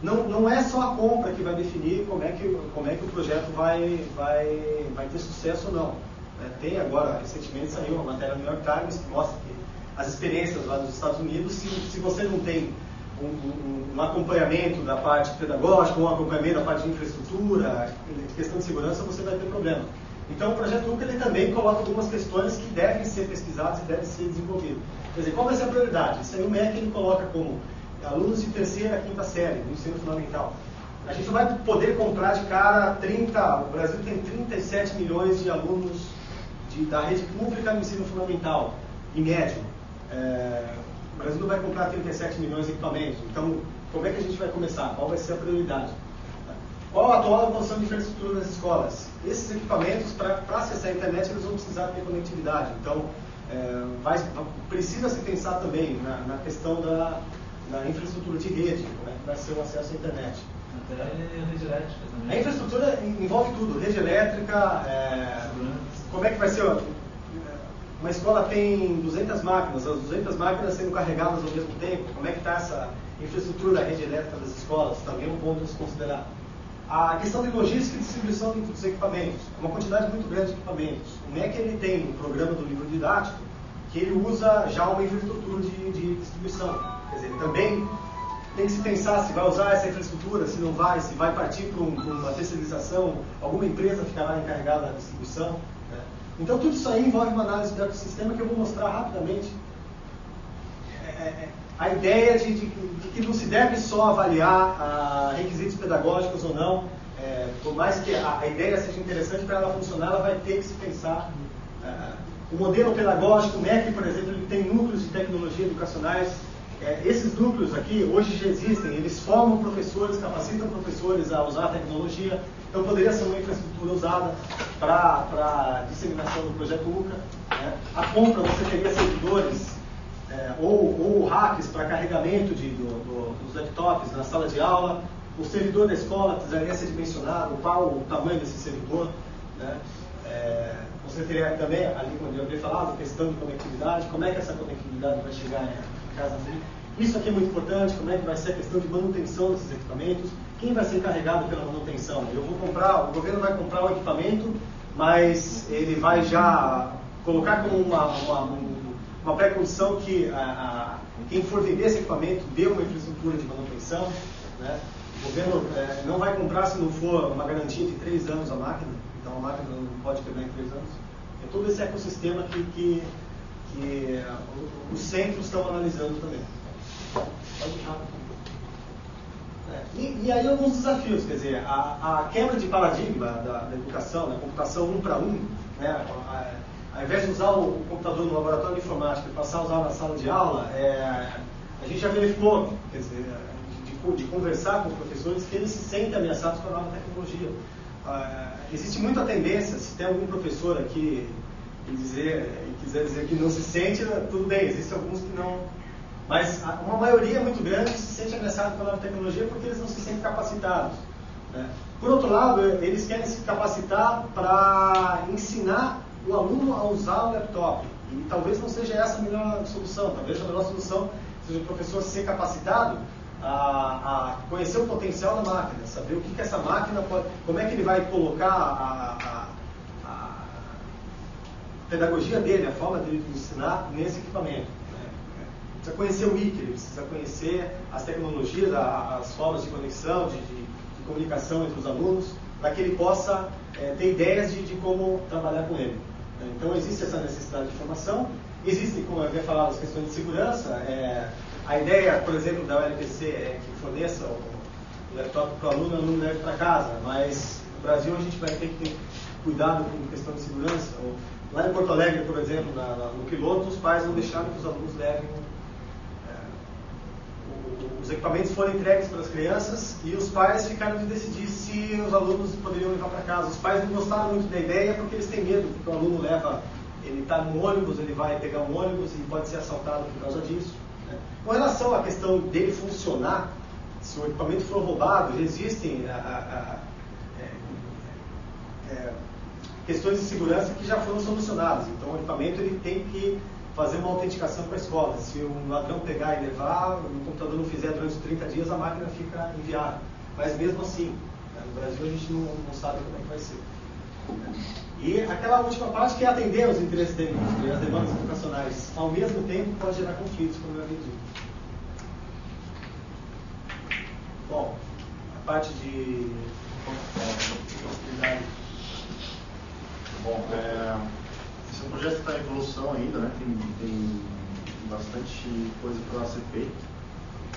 não é só a compra que vai definir como é que o projeto vai ter sucesso ou não. Tem agora, recentemente saiu uma matéria no New York Times que mostra que as experiências lá nos Estados Unidos, se você não tem um acompanhamento da parte pedagógica, um acompanhamento da parte de infraestrutura, questão de segurança, você vai ter problema. Então, o Projeto UCA ele também coloca algumas questões que devem ser pesquisadas e devem ser desenvolvidas. Quer dizer, qual vai ser a prioridade? Isso aí o MEC ele coloca como alunos de terceira a quinta série, do ensino fundamental. A gente não vai poder comprar de cara 30, o Brasil tem 37 milhões de alunos da rede pública no ensino fundamental, em médio. O Brasil não vai comprar 37 milhões de equipamentos. Então, como é que a gente vai começar? Qual vai ser a prioridade? Qual a atual condição de infraestrutura das escolas? Esses equipamentos, para acessar a internet, eles vão precisar ter conectividade. Então, precisa se pensar também na questão da infraestrutura de rede, como é que vai ser o acesso à internet. Até a rede elétrica também. A infraestrutura envolve tudo, rede elétrica, como é que vai ser... Uma escola tem 200 máquinas, as 200 máquinas sendo carregadas ao mesmo tempo, como é que está essa infraestrutura da rede elétrica das escolas? Também é um ponto a se considerar. A questão de logística e distribuição dos equipamentos, uma quantidade muito grande de equipamentos. O MEC ele tem um programa do livro didático que ele usa já uma infraestrutura de distribuição. Quer dizer, também tem que se pensar se vai usar essa infraestrutura, se não vai, se vai partir para uma terceirização, alguma empresa ficará encarregada da distribuição. Né? Então, tudo isso aí envolve uma análise do ecossistema que eu vou mostrar rapidamente. A ideia de que não se deve só avaliar requisitos pedagógicos ou não, por mais que a ideia seja interessante para ela funcionar, ela vai ter que se pensar. O modelo pedagógico, o MEC, por exemplo, ele tem núcleos de tecnologia educacionais. Esses núcleos aqui, hoje já existem, eles formam professores, capacitam professores a usar a tecnologia. Então, poderia ser uma infraestrutura usada para disseminação do projeto UCA. Né? A compra, você teria servidores ou hacks para carregamento dos laptops na sala de aula. O servidor da escola precisaria ser dimensionado, qual o tamanho desse servidor. Né? Você teria também, ali como eu havia falado, questão de conectividade, como é que essa conectividade vai chegar em casa dele. Isso aqui é muito importante, como é que vai ser a questão de manutenção desses equipamentos, quem vai ser encarregado pela manutenção. O governo vai comprar o equipamento, mas ele vai já colocar como uma pré-condição que quem for vender esse equipamento dê uma infraestrutura de manutenção. Né? O governo não vai comprar se não for uma garantia de 3 anos a máquina, então a máquina não pode quebrar em 3 anos. É todo esse ecossistema que os centros estão analisando também. E aí alguns desafios, quer dizer, a quebra de paradigma da educação, da computação 1 para 1, né, ao invés de usar o computador no laboratório de informática e passar a usar na sala de aula, a gente já verificou, quer dizer, de conversar com os professores, que eles se sentem ameaçados com a nova tecnologia. Existe muita tendência, se tem algum professor aqui que quiser dizer que não se sente, tudo bem, existem alguns que não. Mas uma maioria muito grande se sente ameaçado com a nova tecnologia porque eles não se sentem capacitados. Né? Por outro lado, eles querem se capacitar para ensinar o aluno a usar o laptop. E talvez não seja essa a melhor solução. Talvez a melhor solução seja o professor ser capacitado a conhecer o potencial da máquina, saber o que essa máquina pode, como é que ele vai colocar a pedagogia dele, a forma dele de ensinar nesse equipamento. Né? Precisa conhecer o Wiki, ele precisa conhecer as tecnologias, as formas de conexão, de comunicação entre os alunos, para que ele possa ter ideias de como trabalhar com ele. Então existe essa necessidade de formação, existem, como eu havia falado, as questões de segurança. A ideia, por exemplo, da ULPC é que forneça o laptop para o aluno leve para casa, mas no Brasil a gente vai ter que ter cuidado com questão de segurança. Lá em Porto Alegre, por exemplo, no piloto, os pais não deixaram que os alunos levem os equipamentos foram entregues para as crianças e os pais ficaram de decidir se os alunos poderiam levar para casa. Os pais não gostaram muito da ideia porque eles têm medo, porque o aluno leva, ele está no ônibus, ele vai pegar um ônibus e pode ser assaltado por causa disso. Né? Com relação à questão dele funcionar, se o equipamento for roubado, já existem questões de segurança que já foram solucionadas. Então o equipamento ele tem que fazer uma autenticação com a escola. Se um ladrão pegar e levar, o computador não fizer durante 30 dias, a máquina fica inviável. Mas mesmo assim, no Brasil a gente não sabe como é que vai ser. E aquela última parte que é atender os interesses da indústria e as demandas educacionais, ao mesmo tempo pode gerar conflitos, como eu havia dito. Bom, a parte de possibilidade. Bom, esse projeto está em evolução ainda, né? Tem bastante coisa para ser feita.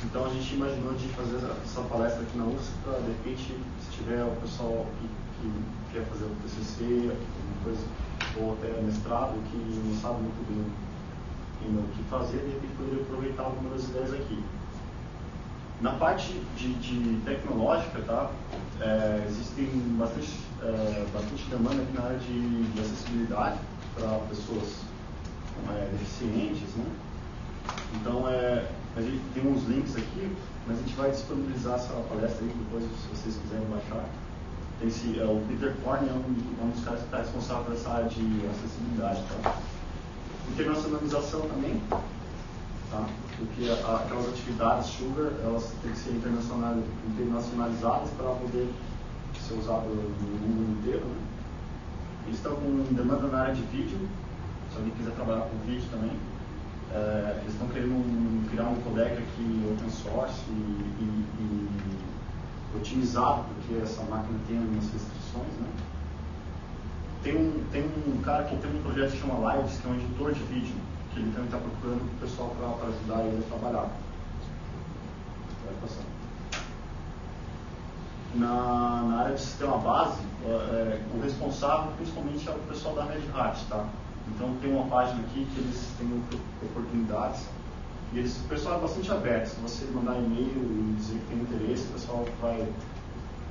Então a gente imaginou de fazer essa palestra aqui na UFSC para, de repente, se tiver o pessoal que quer fazer o TCC, alguma coisa, ou até mestrado, que não sabe muito bem ainda o que fazer, de repente poderia aproveitar algumas das ideias aqui. Na parte de tecnológica, tá? Existem bastante demanda aqui na área de acessibilidade para pessoas deficientes, né? Então, a gente tem uns links aqui, mas a gente vai disponibilizar essa palestra aí depois, se vocês quiserem baixar. O Peter Korn é um dos caras que está responsável por essa área de acessibilidade, tá? Internacionalização também, tá? Porque aquelas atividades Sugar, elas têm que ser internacionalizadas para poder ser usadas no mundo inteiro, né? Eles estão com demanda na área de vídeo, se alguém quiser trabalhar com vídeo também. Eles estão querendo criar um codec aqui open source e otimizado, porque essa máquina tem algumas restrições, né? Tem um cara que tem um projeto que chama Lives, que é um editor de vídeo, que ele também está procurando o pessoal para ajudar ele a trabalhar. Vai passar. Na área de sistema base, o responsável principalmente é o pessoal da Red Hat, tá? Então tem uma página aqui que eles têm oportunidades e o pessoal é bastante aberto. Se você mandar e-mail e dizer que tem interesse, o pessoal vai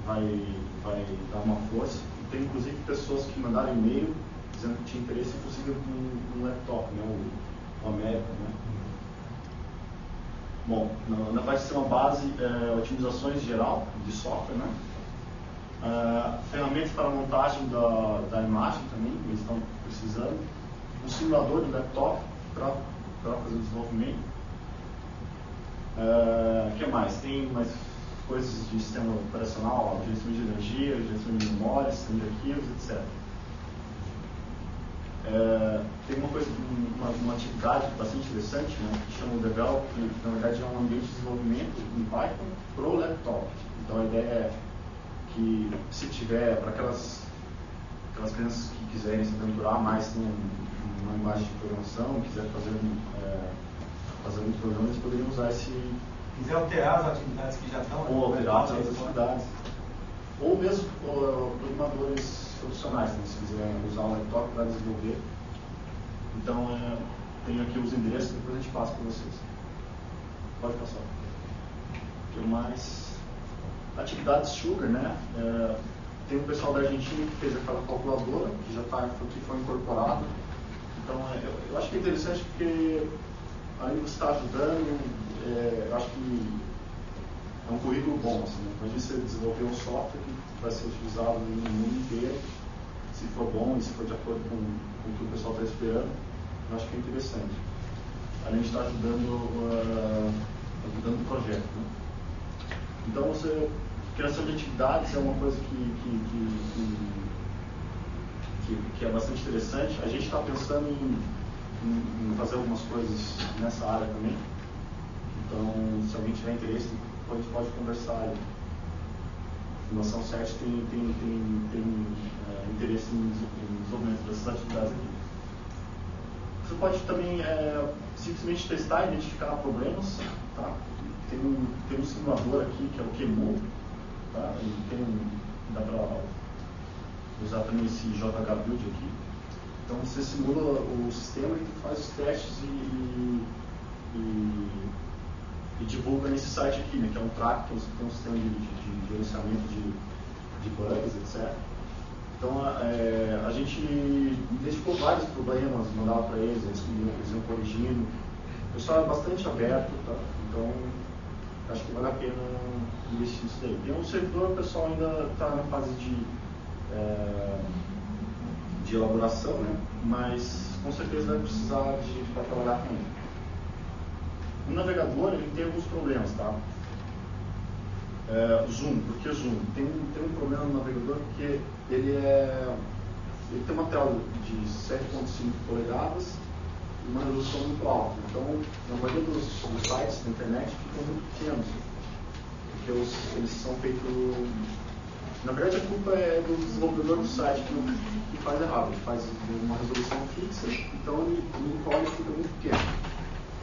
dar uma força. E tem inclusive pessoas que mandaram e-mail dizendo que tinha interesse, inclusive no laptop, né? O América, né? Bom, na parte de sistema base, otimizações geral de software, né? Ferramentas para montagem da imagem também, eles estão precisando. Um simulador de laptop para fazer o desenvolvimento. O que mais? Tem mais coisas de sistema operacional, gerenciamento de energia, gerenciamento de memória, sistema de arquivos, etc. Tem uma atividade bastante interessante, né, que chama o Develop, que na verdade é um ambiente de desenvolvimento em Python para o laptop. Então a ideia é que, se tiver, para aquelas crianças que quiserem se aventurar mais numa imagem de programação, quiser fazer um programa, eles poderiam usar esse... Quiser alterar as atividades que já estão... Ou alterar as atividades. Ou mesmo programadores profissionais, né, se quiserem usar o laptop para desenvolver. Então, tenho aqui os endereços, depois a gente passa para vocês. Pode passar. O que mais? Atividades Sugar, né? Tem um pessoal da Argentina que fez aquela calculadora, que já foi incorporado. Então, eu acho que é interessante porque, além de você estar ajudando, eu acho que é um currículo bom. Assim, né? Imagina você desenvolver um software que vai ser utilizado no mundo inteiro, se for bom e se for de acordo com o que o pessoal está esperando, eu acho que é interessante. Além de estar ajudando o projeto. Né? Então, criação de atividades é uma coisa que é bastante interessante. A gente está pensando em fazer algumas coisas nessa área também. Então, se alguém tiver interesse, a gente pode conversar aí. A Fundação CERT tem interesse em desenvolvimento dessas atividades aqui. Você pode também simplesmente testar e identificar problemas. Tá? Tem um simulador aqui que é o QEMU. Tá? Dá para usar também esse JHBuild aqui. Então você simula o sistema e faz os testes e divulga nesse site aqui, né, que é um Tractor, que tem um sistema de gerenciamento de bugs, etc. Então a gente identificou vários problemas, mandava para eles iam corrigindo. O pessoal é bastante aberto, tá? Então acho que vale a pena investir nisso daí. Tem um servidor, o pessoal ainda está na fase de elaboração, né? Mas com certeza vai precisar para trabalhar com ele. O navegador ele tem alguns problemas, tá? Zoom, por que Zoom? Tem um problema no navegador porque ele tem uma tela de 7.5 polegadas e uma resolução muito alta. Então, na maioria dos sites da internet ficam muito pequenos, porque eles são feitos. Na verdade, a culpa é do desenvolvedor do site que faz errado. Ele faz uma resolução fixa, então o código fica muito pequeno.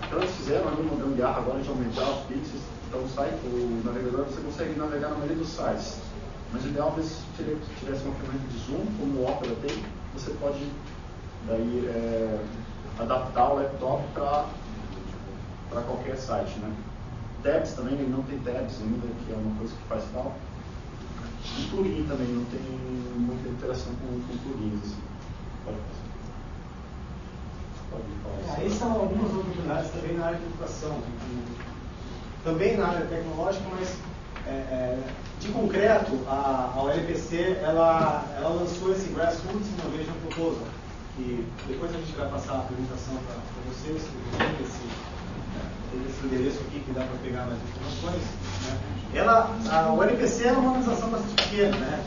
Então eles fizeram uma gambiarra agora de aumentar os pixels. Então o navegador, você consegue navegar na maioria dos sites. Mas o ideal é se tivesse uma ferramenta de zoom, como o Opera tem, você pode daí adaptar o laptop para qualquer site, né? Tabs também, ele não tem tabs ainda, que é uma coisa que faz falta. E plugin também, não tem muita interação com plugins. Assim. Pode falar. Aí são algumas oportunidades também na área de educação, também na área tecnológica, mas de concreto, a OLPC ela lançou esse Grassroots Innovation Proposal, que depois a gente vai passar a apresentação para vocês, tem esse endereço aqui que dá para pegar mais informações. Né? A OLPC é uma organização bastante pequena, né?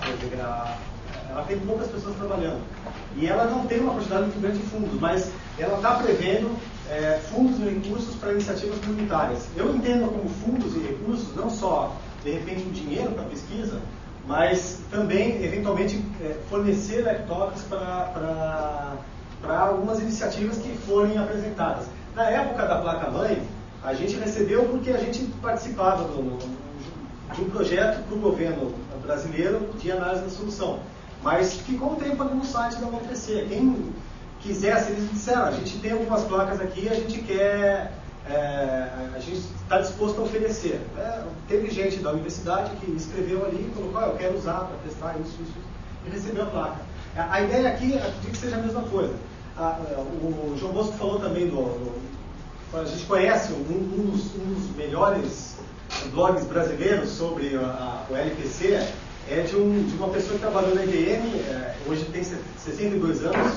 Ela tem poucas pessoas trabalhando. E ela não tem uma quantidade muito grande de fundos, mas ela está prevendo fundos e recursos para iniciativas comunitárias. Eu entendo como fundos e recursos não só, de repente, o dinheiro para pesquisa, mas também, eventualmente, fornecer laptops para algumas iniciativas que forem apresentadas. Na época da placa-mãe, a gente recebeu porque a gente participava de um projeto para o governo brasileiro de análise da solução. Mas ficou um tempo ali no site da UFPC. Quem quisesse, eles disseram, a gente tem algumas placas aqui, a gente está disposto a oferecer. Teve gente da universidade que escreveu ali e colocou, eu quero usar para testar isso, e recebeu a placa. A ideia aqui, acredito que seja a mesma coisa. O João Bosco falou também a gente conhece um dos melhores blogs brasileiros sobre o LPC, de uma pessoa que trabalhou na IBM, hoje tem 62 anos,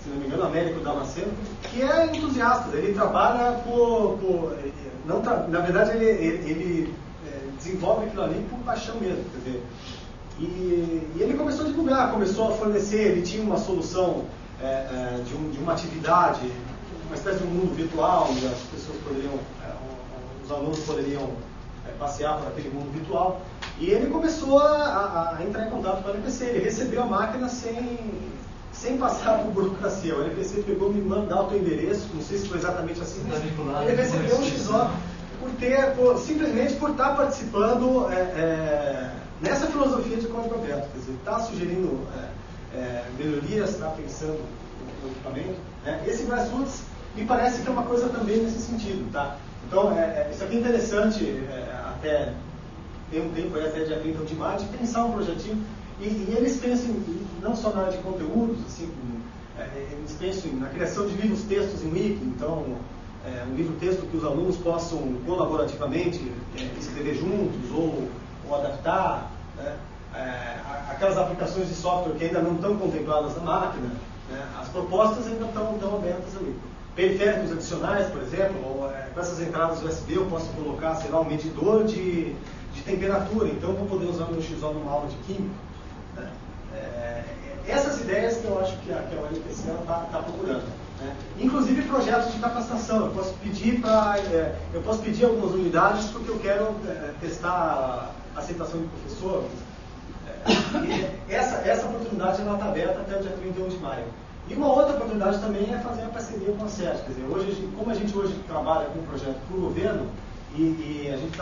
se não me engano, Américo Damasceno, que é entusiasta. Ele trabalha na verdade, ele desenvolve aquilo ali por paixão mesmo. Quer dizer, e ele começou a divulgar, começou a fornecer, ele tinha uma solução de uma atividade, uma espécie de um mundo virtual, onde as pessoas os alunos poderiam passear por aquele mundo virtual. E ele começou a entrar em contato com a LPC. Ele recebeu a máquina sem passar por burocracia. O LPC pegou, me mandou o teu endereço, não sei se foi exatamente assim, mas ele recebeu um XO simplesmente por estar participando nessa filosofia de código aberto. Quer dizer, está sugerindo melhorias, está pensando no equipamento. Esse Grassroots me parece que é uma coisa também nesse sentido. Tá? Então, isso aqui é interessante, até tem um tempo, até dia 30 de maio, de pensar um projetinho. E eles pensam não só na área de conteúdos, assim, eles pensam na criação de livros textos em wiki. Então, um livro-texto que os alunos possam colaborativamente escrever juntos ou adaptar. Aquelas aplicações de software que ainda não estão contempladas na máquina, as propostas ainda estão abertas ali. Periféricos adicionais, por exemplo, com essas entradas USB eu posso colocar, sei lá, um medidor de temperatura, então eu vou poder usar o meu XO numa aula de química. Essas ideias que eu acho que a UFPC está procurando. Inclusive projetos de capacitação. Eu posso pedir algumas unidades porque eu quero testar a aceitação de professor. Essa oportunidade está aberta até o dia 31 de maio. E uma outra oportunidade também é fazer a parceria com a SET. Quer dizer, como a gente hoje trabalha com um projeto para o governo, e a gente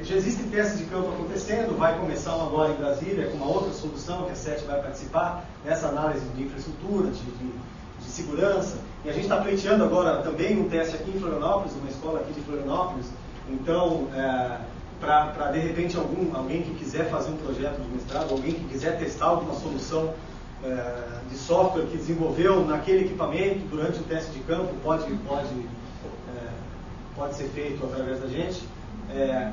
já existem testes de campo acontecendo, vai começar um agora em Brasília com uma outra solução que a SET vai participar nessa análise de infraestrutura, de segurança. E a gente está pleiteando agora também um teste aqui em Florianópolis, uma escola aqui de Florianópolis. Então, para de repente alguém que quiser fazer um projeto de mestrado, alguém que quiser testar alguma solução de software que desenvolveu naquele equipamento durante o teste de campo, pode ser feito através da gente.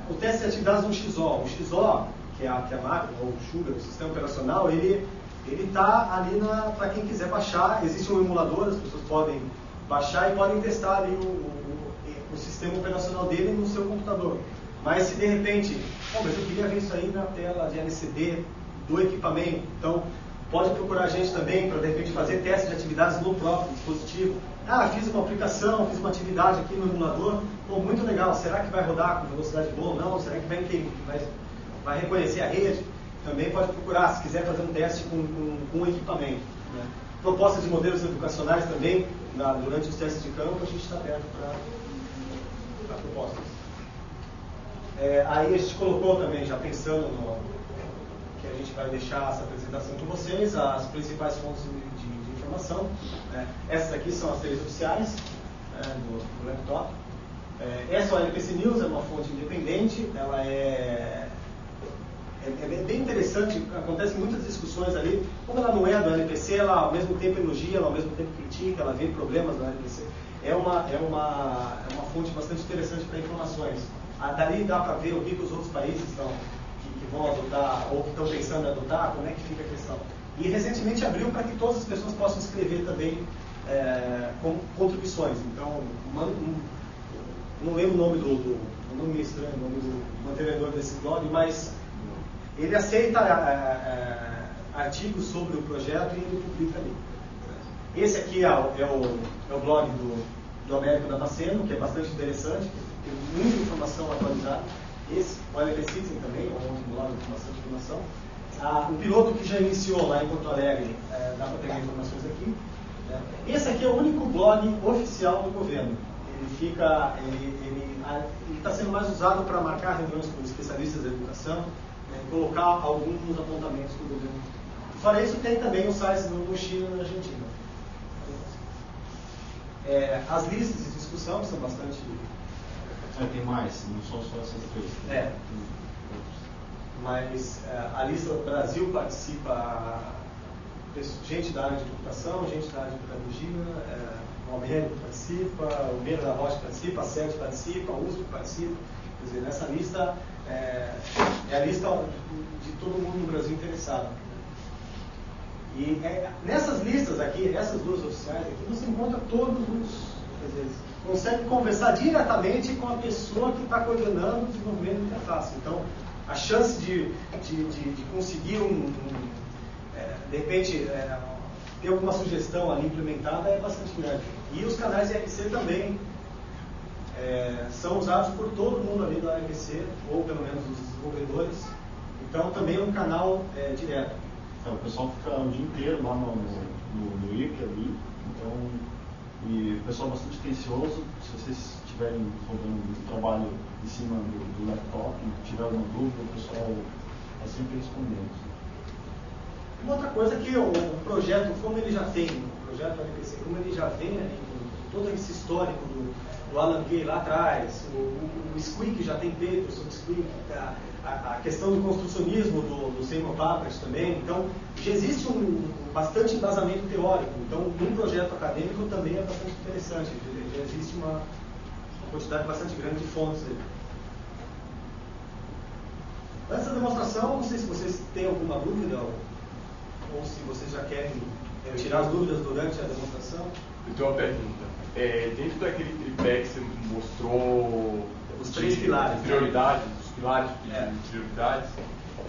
O teste de atividades no XO. O XO, que é a máquina, ou o Sugar, o sistema operacional, ele está ali para quem quiser baixar. Existe um emulador, as pessoas podem baixar e podem testar ali o sistema operacional dele no seu computador. Mas se de repente, mas eu queria ver isso aí na tela de LCD do equipamento, então pode procurar a gente também para de repente fazer teste de atividades no próprio dispositivo. Fiz uma aplicação, fiz uma atividade aqui no emulador, muito legal, será que vai rodar com velocidade boa ou não? Será que vai reconhecer a rede? Também pode procurar, se quiser fazer um teste com o equipamento. Né? Proposta de modelos educacionais também, durante os testes de campo, a gente está aberto para propostas. Aí a gente colocou também, já pensando que a gente vai deixar essa apresentação com vocês, as principais fontes de informação. Essas aqui são as 3 oficiais do laptop. Essa é a LPC News, é uma fonte independente, ela é bem interessante, acontecem muitas discussões ali. Como ela não é do LPC, ela ao mesmo tempo elogia, ela ao mesmo tempo critica, ela vê problemas do LPC. É uma fonte bastante interessante para informações. Dali dá para ver o que os outros países que vão adotar ou que estão pensando em adotar, como é que fica a questão. E recentemente abriu para que todas as pessoas possam escrever também com contribuições. Então, não lembro o nome o nome estranho, o nome do mantenedor desse blog, mas ele aceita artigos sobre o projeto e ele publica ali. Esse aqui é o blog do Américo Damasceno, que é bastante interessante, tem muita informação atualizada. O LP Citizen também, um blog com bastante informação. O piloto que já iniciou lá em Porto Alegre, dá para pegar informações aqui. Esse aqui é o único blog oficial do governo. Ele está sendo mais usado para marcar reuniões com especialistas da educação, colocar alguns apontamentos do governo. Fora isso, tem também os sites no Chile e na Argentina. As listas de discussão são bastante... tem mais, não são só essas 3. Mas a lista do Brasil participa gente da área de computação, gente da área de pedagogia, o Alberto participa, o Beira da Rocha participa, a SET participa, a USP participa. Quer dizer, nessa lista é a lista de todo mundo no Brasil interessado. E nessas listas aqui, essas 2 oficiais aqui, você encontra todos os... Quer dizer, consegue conversar diretamente com a pessoa que está coordenando o desenvolvimento da interface. Então, a chance de conseguir de repente, ter alguma sugestão ali implementada é bastante grande. E os canais RPC também são usados por todo mundo ali da RPC, ou pelo menos os desenvolvedores. Então, também é um canal direto. O pessoal fica o dia inteiro lá no IRC ali, então, e o pessoal bastante atencioso. Se vocês estiverem rodando um trabalho em cima do laptop, tiver alguma dúvida, o pessoal está sempre respondendo. Uma outra coisa é que o projeto, como ele já tem, o projeto LPC, como ele já vem ali, com todo esse histórico do Alan Kay lá atrás, o Squeak já tem paper sobre o Squeak, a questão do construcionismo do Seymour Papert também. Então, já existe bastante embasamento teórico. Então, um projeto acadêmico também é bastante interessante. Já existe uma quantidade bastante grande de fontes aí. Antes da demonstração, não sei se vocês têm alguma dúvida ou se vocês já querem tirar as dúvidas durante a demonstração. Eu tenho uma pergunta. Dentro daquele tripé que você mostrou os 3 pilares, prioridades, os pilares de prioridades,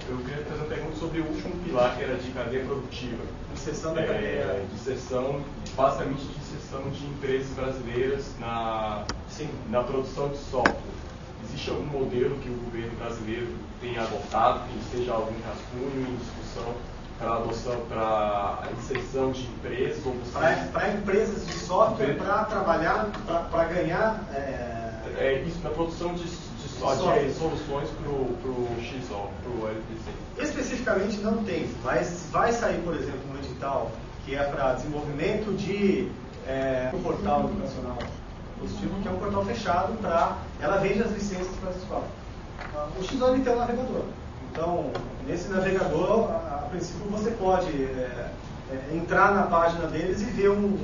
eu queria fazer uma pergunta sobre o último pilar, que era de cadeia produtiva. Inserção da cadeia. Basicamente de inserção de empresas brasileiras na produção de software. Existe algum modelo que o governo brasileiro tenha adotado, que esteja algum rascunho em discussão para a inserção visão de empresas ou você... Para empresas de software, para trabalhar, para ganhar... isso na produção de soluções para o XO, para o LPC. Especificamente não tem, mas vai sair, por exemplo, um edital que é para desenvolvimento de um portal educacional positivo, que é um portal fechado ela vende as licenças para as escolas. O XO ele tem um navegador. Então, nesse navegador, a princípio você pode entrar na página deles e ver um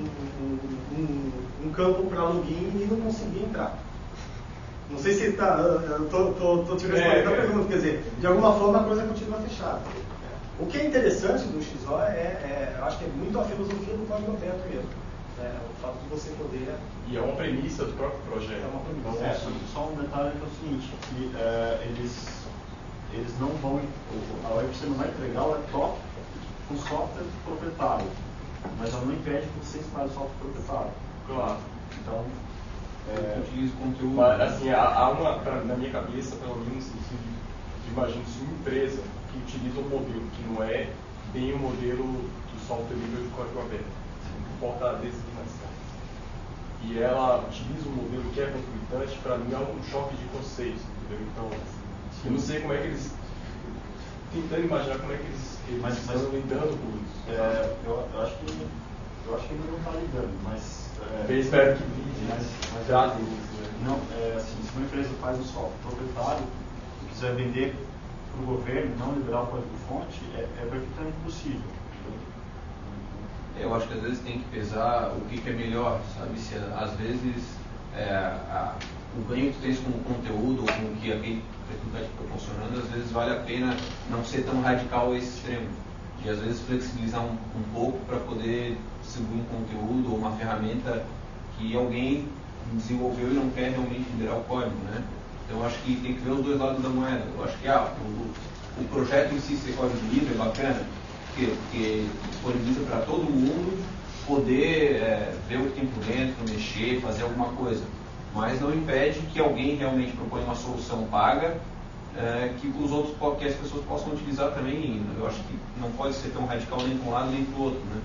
campo para login e não conseguir entrar. Não sei se eu estou te respondendo a pergunta, quer dizer, de alguma forma a coisa continua fechada. O que é interessante do XO eu acho que é muito a filosofia do código aberto mesmo. O fato de você poder... E é uma premissa do próprio projeto. É uma premissa. Só um detalhe que é o seguinte, que eles não vão, a UFC não vai entregar o laptop com software proprietário, mas ela não impede que você instale software proprietário. Claro. Então, utiliza conteúdo. Mas, assim, há uma, na minha cabeça, pelo menos, imagino se uma empresa que utiliza um modelo que não é bem o modelo do software livre do código aberto, não importa a designação, e ela utiliza um modelo que é concomitante, para mim é um choque de conceitos, entendeu? Então, eu não sei como é que eles... Tentando imaginar como é que eles estão lidando com isso. Eu acho que ele não está lidando, mas... Eu espero que lide, mas já tem isso, né? Não, assim, se uma empresa faz um software proprietário e quiser vender para o governo, não liberar o código-fonte, é perfeitamente possível. Eu acho que às vezes tem que pesar o que é melhor, sabe? Se às vezes o ganho que tu tens com o conteúdo ou com o que aquele tu está te proporcionando, às vezes vale a pena não ser tão radical a esse extremo. E às vezes flexibilizar um pouco para poder distribuir um conteúdo ou uma ferramenta que alguém desenvolveu e não quer realmente liberar o código, né? Então eu acho que tem que ver os dois lados da moeda. Eu acho que o projeto em si ser código livre é bacana, porque disponibiliza para todo mundo poder ver o que tem por dentro, mexer, fazer alguma coisa. Mas não impede que alguém realmente proponha uma solução paga que as pessoas possam utilizar também. Eu acho que não pode ser tão radical nem para um lado nem para o outro, né?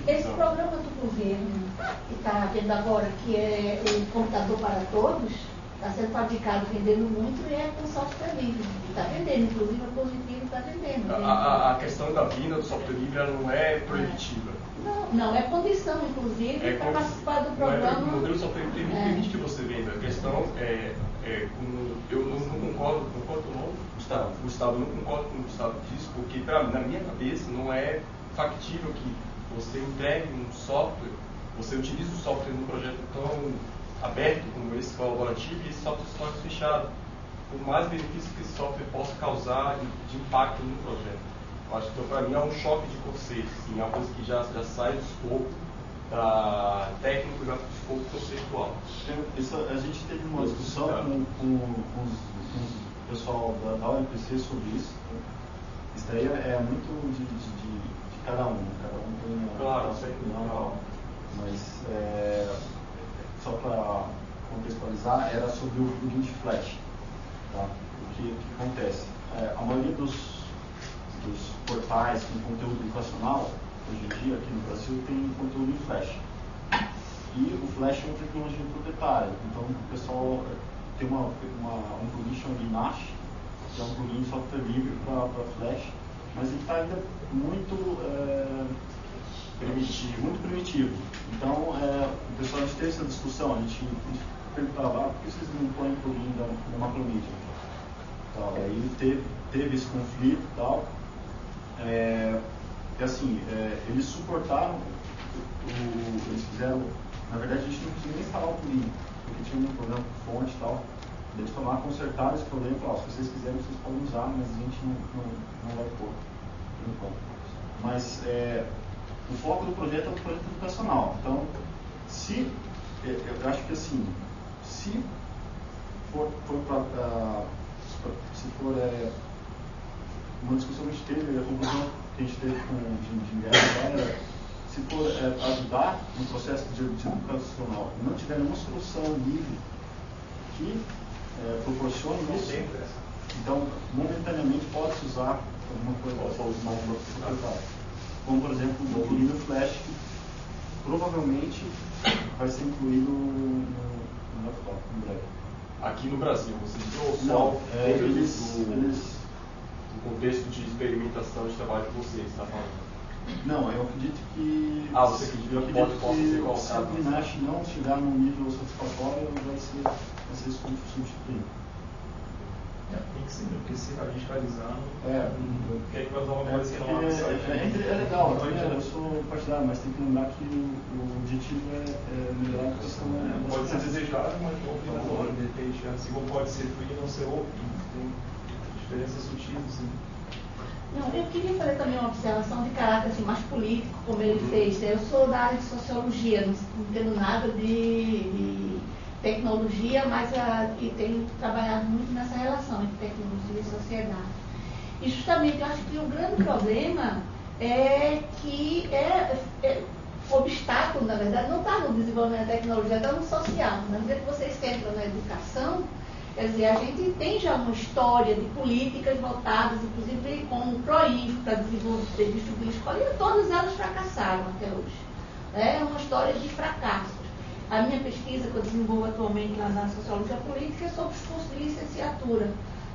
Esse programa do governo que está tendo agora, que é o computador para todos, está sendo fabricado, vendendo muito, e é com software livre. Está vendendo, inclusive a Positivo está vendendo. A questão da vinda do software livre ela não é proibitiva. Não, é condição, inclusive, para participar do programa. O modelo software livre permite que você venda. A questão eu não concordo com o Gustavo, eu não concordo com o Gustavo disso, porque na minha cabeça não é factível que você entregue um software, você utilize o software num projeto tão aberto como esse colaborativo e esse software se torne fechado, por mais benefícios que esse software possa causar de impacto no projeto. Eu acho que para mim é um choque de conceitos, assim, é uma coisa que já sai do escopo da técnico e do escopo conceitual. A gente teve uma discussão com o pessoal da UNPC sobre isso. Isso daí é muito de cada um tem uma opinião, mas só para contextualizar, era sobre o plugin de Flash. Tá? O que acontece? A maioria dos portais com conteúdo educacional, hoje em dia, aqui no Brasil, tem conteúdo em Flash. E o Flash é uma tecnologia proprietária. Então, o pessoal tem um plugin chamado Nash, que é um plugin de software livre para Flash, mas ele está ainda muito primitivo. Então, o pessoal, a gente teve essa discussão, a gente perguntava, por que vocês não põem plugin da Macromedia? Aí teve esse conflito e tal. Eles suportaram, eles fizeram, na verdade a gente não conseguiu nem instalar o plugin, porque tinha um problema com fonte e tal. Eles tomaram, consertaram esse problema e falaram, se vocês quiserem, vocês podem usar, mas a gente não vai pôr, por enquanto. Mas o foco do projeto é um projeto educacional. Então, eu acho que assim, se for uma discussão que a gente teve, a conclusão que a gente teve com o Jim se for ajudar no processo de educacional e não tiver nenhuma solução livre que proporcione isso, então momentaneamente pode-se usar alguma coisa mais proprietária. como por exemplo o domínio Flash, que provavelmente vai ser incluído no laptop em breve. Aqui no Brasil, você viu Não, do contexto de experimentação de trabalho que você está falando? Não, eu acredito que... Você acredita que possa ser colocado? Se o Minash não chegar num nível satisfatório, vai ser substituído. Tem que ser, porque se a gente radicalizar, quer invasar uma coisa que não é legal, eu sou partidário, mas tem que lembrar que o objetivo é melhorar a questão. Pode ser desejado, mas não obrigatório, de repente, assim como pode ser free e não ser open, tem diferenças sutis, assim. Não, eu queria fazer também uma observação de caráter assim, mais político, como ele fez. Eu sou da área de sociologia, não entendo nada de tecnologia, mas e tenho trabalhado muito nessa relação entre tecnologia e sociedade. E justamente eu acho que o grande problema é que o obstáculo, na verdade, não está no desenvolvimento da tecnologia, está no social. Na medida que vocês entram na educação, quer dizer, a gente tem já uma história de políticas voltadas, inclusive com o PROINF, para desenvolver, distribuir escola, e todas elas fracassaram até hoje. É uma história de fracassos. A minha pesquisa que eu desenvolvo atualmente lá na Sociologia Política é sobre os cursos de licenciatura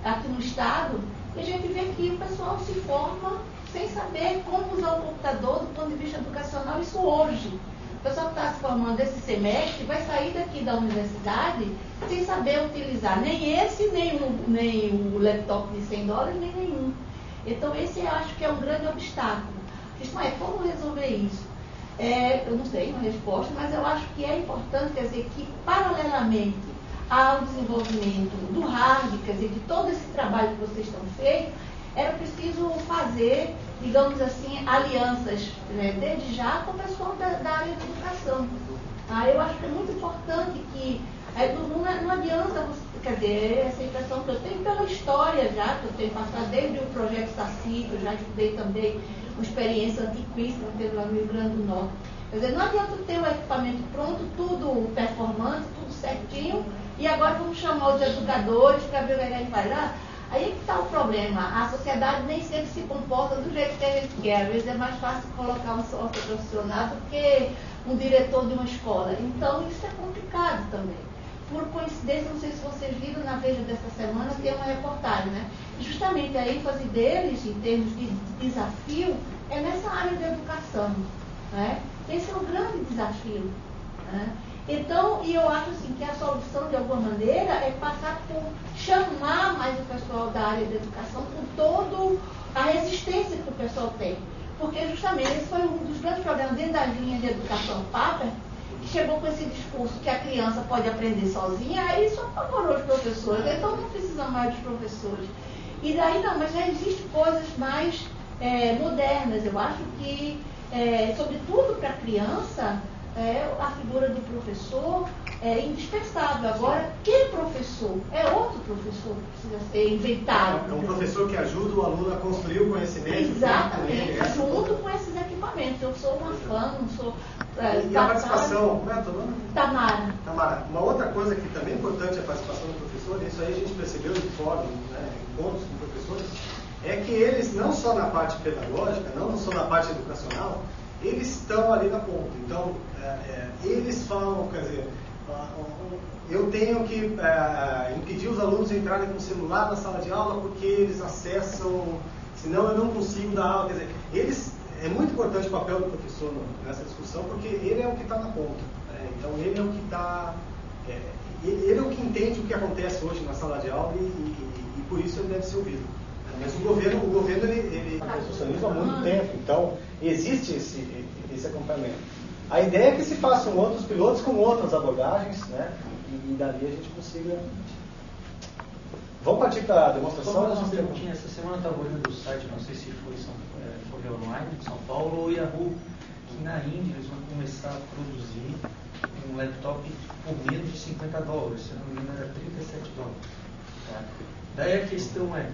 aqui no Estado, e a gente vê que o pessoal se forma sem saber como usar o computador do ponto de vista educacional, isso hoje. O pessoal que está se formando esse semestre vai sair daqui da universidade sem saber utilizar nem esse, nem o laptop de $100, nem nenhum. Então esse eu acho que é um grande obstáculo. Como resolver isso? Eu não sei uma resposta, mas eu acho que é importante, quer dizer, que paralelamente ao desenvolvimento do hard, quer dizer, de todo esse trabalho que vocês estão feito, era preciso fazer, digamos assim, alianças, desde já com o pessoal da área de educação. Eu acho que é muito importante que não adianta, quer dizer, essa impressão que eu tenho pela história já, que eu tenho passado desde o projeto Saci, que eu já estudei também uma experiência antiquíssima que teve lá no Rio Grande do Norte. Quer dizer, não adianta ter o equipamento pronto, tudo performante, tudo certinho, e agora vamos chamar os educadores para ver o que a gente faz. Aí é que está o problema. A sociedade nem sempre se comporta do jeito que a gente quer. Às vezes é mais fácil colocar um sócio profissional do que um diretor de uma escola. Então isso é complicado também. Por coincidência, não sei se vocês viram na Veja dessa semana, tem uma reportagem, né? E justamente a ênfase deles, em termos de desafio, é nessa área de educação. Né? Esse é o grande desafio. Né? Então, e eu acho assim, que a solução, de alguma maneira, é passar por chamar mais o pessoal da área da educação com toda a resistência que o pessoal tem. Porque justamente esse foi um dos grandes problemas dentro da linha de educação Paper, que chegou com esse discurso que a criança pode aprender sozinha, aí isso apavorou os professores, então não precisa mais dos professores. E daí não, mas já existem coisas mais modernas. Eu acho que, sobretudo para a criança, a figura do professor é indispensável. Agora, que professor? É outro professor que precisa ser inventado. É um professor que ajuda o aluno a construir o conhecimento. Exatamente, junto com esses equipamentos. Eu sou uma fã, não sou... E a participação, como é o teu nome? Tamara. Tamara, uma outra coisa que também é importante, a participação do professor, isso aí a gente percebeu de fórum, encontros com professores, é que eles, não só na parte pedagógica, não só na parte educacional, eles estão ali na ponta. Então, eles falam, quer dizer, eu tenho que impedir os alunos de entrarem com o celular na sala de aula porque eles acessam, senão eu não consigo dar aula. Quer dizer, é muito importante o papel do professor nessa discussão, porque ele é o que está na ponta. Então, ele é o que está... ele é o que entende o que acontece hoje na sala de aula e por isso ele deve ser ouvido. Mas o governo ele constitucionaliza há muito tempo, então existe esse acompanhamento. A ideia é que se façam outros pilotos com outras abordagens, né? E dali a gente consiga... Vamos partir para a demonstração? Só uma perguntinha. Essa semana eu estava olhando o site, não sei se foi Folha Online de São Paulo ou Yahoo, que na Índia eles vão começar a produzir um laptop por menos de $50, se não me engano era $37. Tá? Daí a questão é,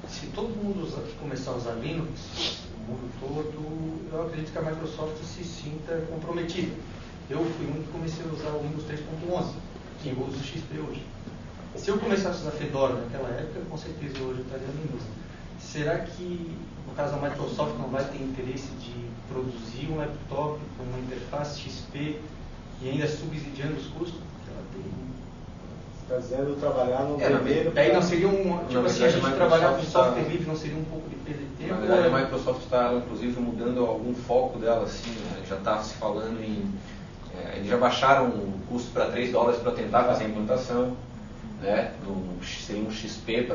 se todo mundo começar a usar Linux, o mundo todo, eu acredito que a Microsoft se sinta comprometida. Eu fui um que comecei a usar o Windows 3.11, que eu uso o XP hoje. Se eu começasse a usar Fedora naquela época, com certeza hoje eu estaria no Linux. Será que, no caso, a Microsoft não vai ter interesse de um laptop com uma interface XP e ainda subsidiando os custos? Ela tem... Está dizendo trabalhar no primeiro... Daí não seria um... Tipo assim, a gente trabalhar com software livre não seria um pouco de PDT? Na verdade, a Microsoft está, inclusive, mudando algum foco dela, assim, né? Já está se falando em... eles já baixaram o custo para $3 para tentar fazer a implantação, né? Seria um XP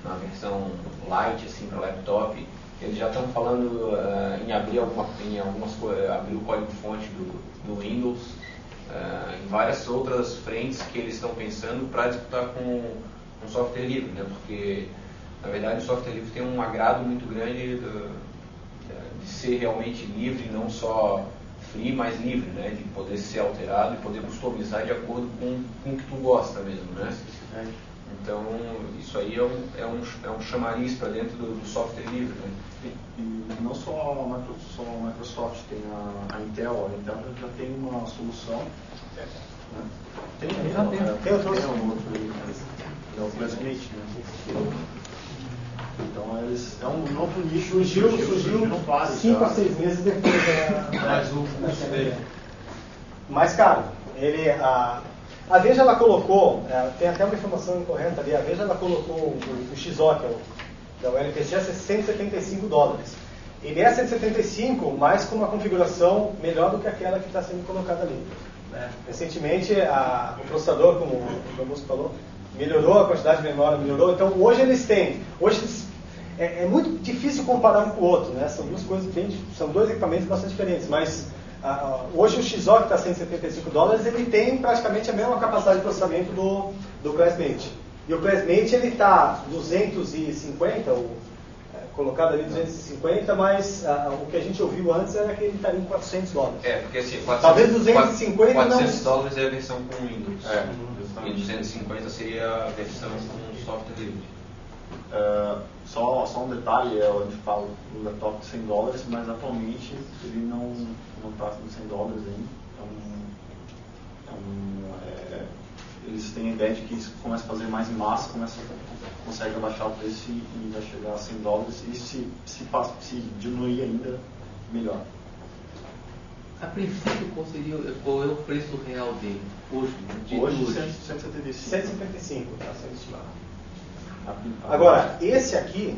na versão Lite, assim, para laptop. Eles já estão falando em abrir abrir o código-fonte do Windows, em várias outras frentes que eles estão pensando para disputar com software livre, né? Porque, na verdade, o software livre tem um agrado muito grande de ser realmente livre, não só free, mas livre, né? De poder ser alterado e poder customizar de acordo com o que tu gosta mesmo, né? Então, isso aí é um chamariz para dentro do software livre, né? E não só a Microsoft, tem a Intel. A Intel já tem uma solução. Né? Tem outro aí, é o Classmate, né? Então é um novo nicho. Surgiu 5 a 6 meses depois Mas o custo dele? mais caro. A Veja ela colocou, tem até uma informação incorreta ali, a Veja ela colocou o XO, que é o LPC, a $175. Ele é 175, mas com uma configuração melhor do que aquela que está sendo colocada ali. Recentemente, o processador, como o Augusto falou, melhorou, a quantidade de memória melhorou. Então, hoje eles têm... é muito difícil comparar um com o outro, né? São duas coisas são dois equipamentos bastante diferentes, mas hoje o XO, que está $175, ele tem praticamente a mesma capacidade de processamento do Classmate. E o Classmate ele está 250, colocado ali 250, mas o que a gente ouviu antes era que ele estaria em $400. Porque assim, talvez 250 $400 é a versão com Windows. E 250 seria a versão com software livre. Só um detalhe, a gente fala do laptop de $100, mas atualmente ele não está nos $100 ainda. Eles têm a ideia de que isso começa a fazer mais em massa, consegue abaixar o preço e vai chegar a $100, e se diminuir ainda, melhor. A princípio, qual é o preço real dele? Hoje, 175. 175, está sendo estimado. Agora, esse aqui,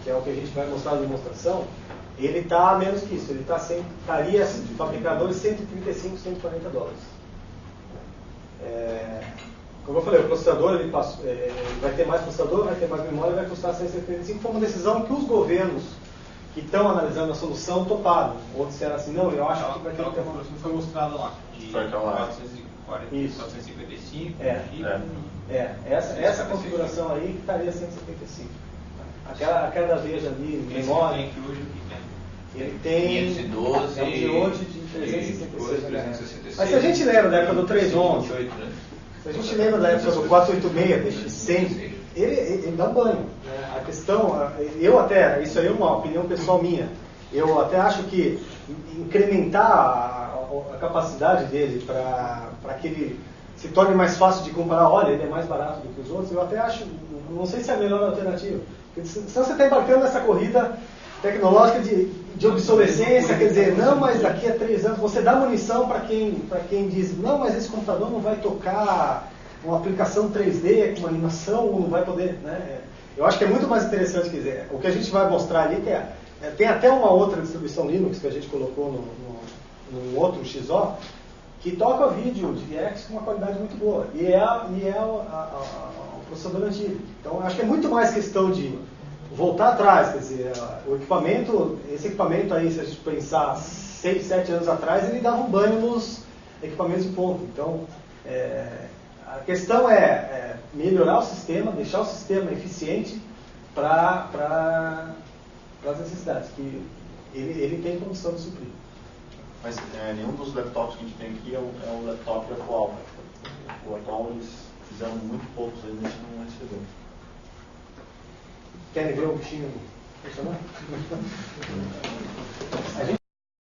que é o que a gente vai mostrar na demonstração, ele está menos que isso. Ele estaria de fabricador de $135, $140. Como eu falei, o processador ele vai ter mais processador, vai ter mais memória, vai custar 175. Foi uma decisão que os governos que estão analisando a solução toparam. Outros disseram assim, não, eu acho que vai ter que ter uma... Foi mostrado lá, de 455. Essa configuração aí que estaria 175. Aquela da Veja ali, memória. Ele tem 512 é um de hoje de 366 366. Mas se a gente lembra da época do 311, se a gente lembra da época do 486, 100, ele dá um banho. A questão, isso aí é uma opinião pessoal minha, eu até acho que incrementar a capacidade dele para que ele se torne mais fácil de comparar, olha, ele é mais barato do que os outros, eu até acho, não sei se é a melhor alternativa. Porque senão você está embarcando nessa corrida tecnológica de obsolescência, quer dizer, não, mas daqui a 3 anos, você dá munição para quem diz, não, mas esse computador não vai tocar uma aplicação 3D com uma animação, ou não vai poder, né? Eu acho que é muito mais interessante, quer dizer, o que a gente vai mostrar ali, tem até uma outra distribuição Linux que a gente colocou no outro XO, que toca vídeo de VX com uma qualidade muito boa, e é o processador antigo. Então, acho que é muito mais questão de voltar atrás, quer dizer, esse equipamento aí, se a gente pensar 6, 7 anos atrás, ele dava um banho nos equipamentos de ponta. Então, a questão é melhorar o sistema, deixar o sistema eficiente para as necessidades que ele tem condição de suprir. Mas nenhum dos laptops que a gente tem aqui é o laptop atual. O atual eles fizeram muito poucos, ainda a gente não recebeu. Querem ver o bichinho funcionando?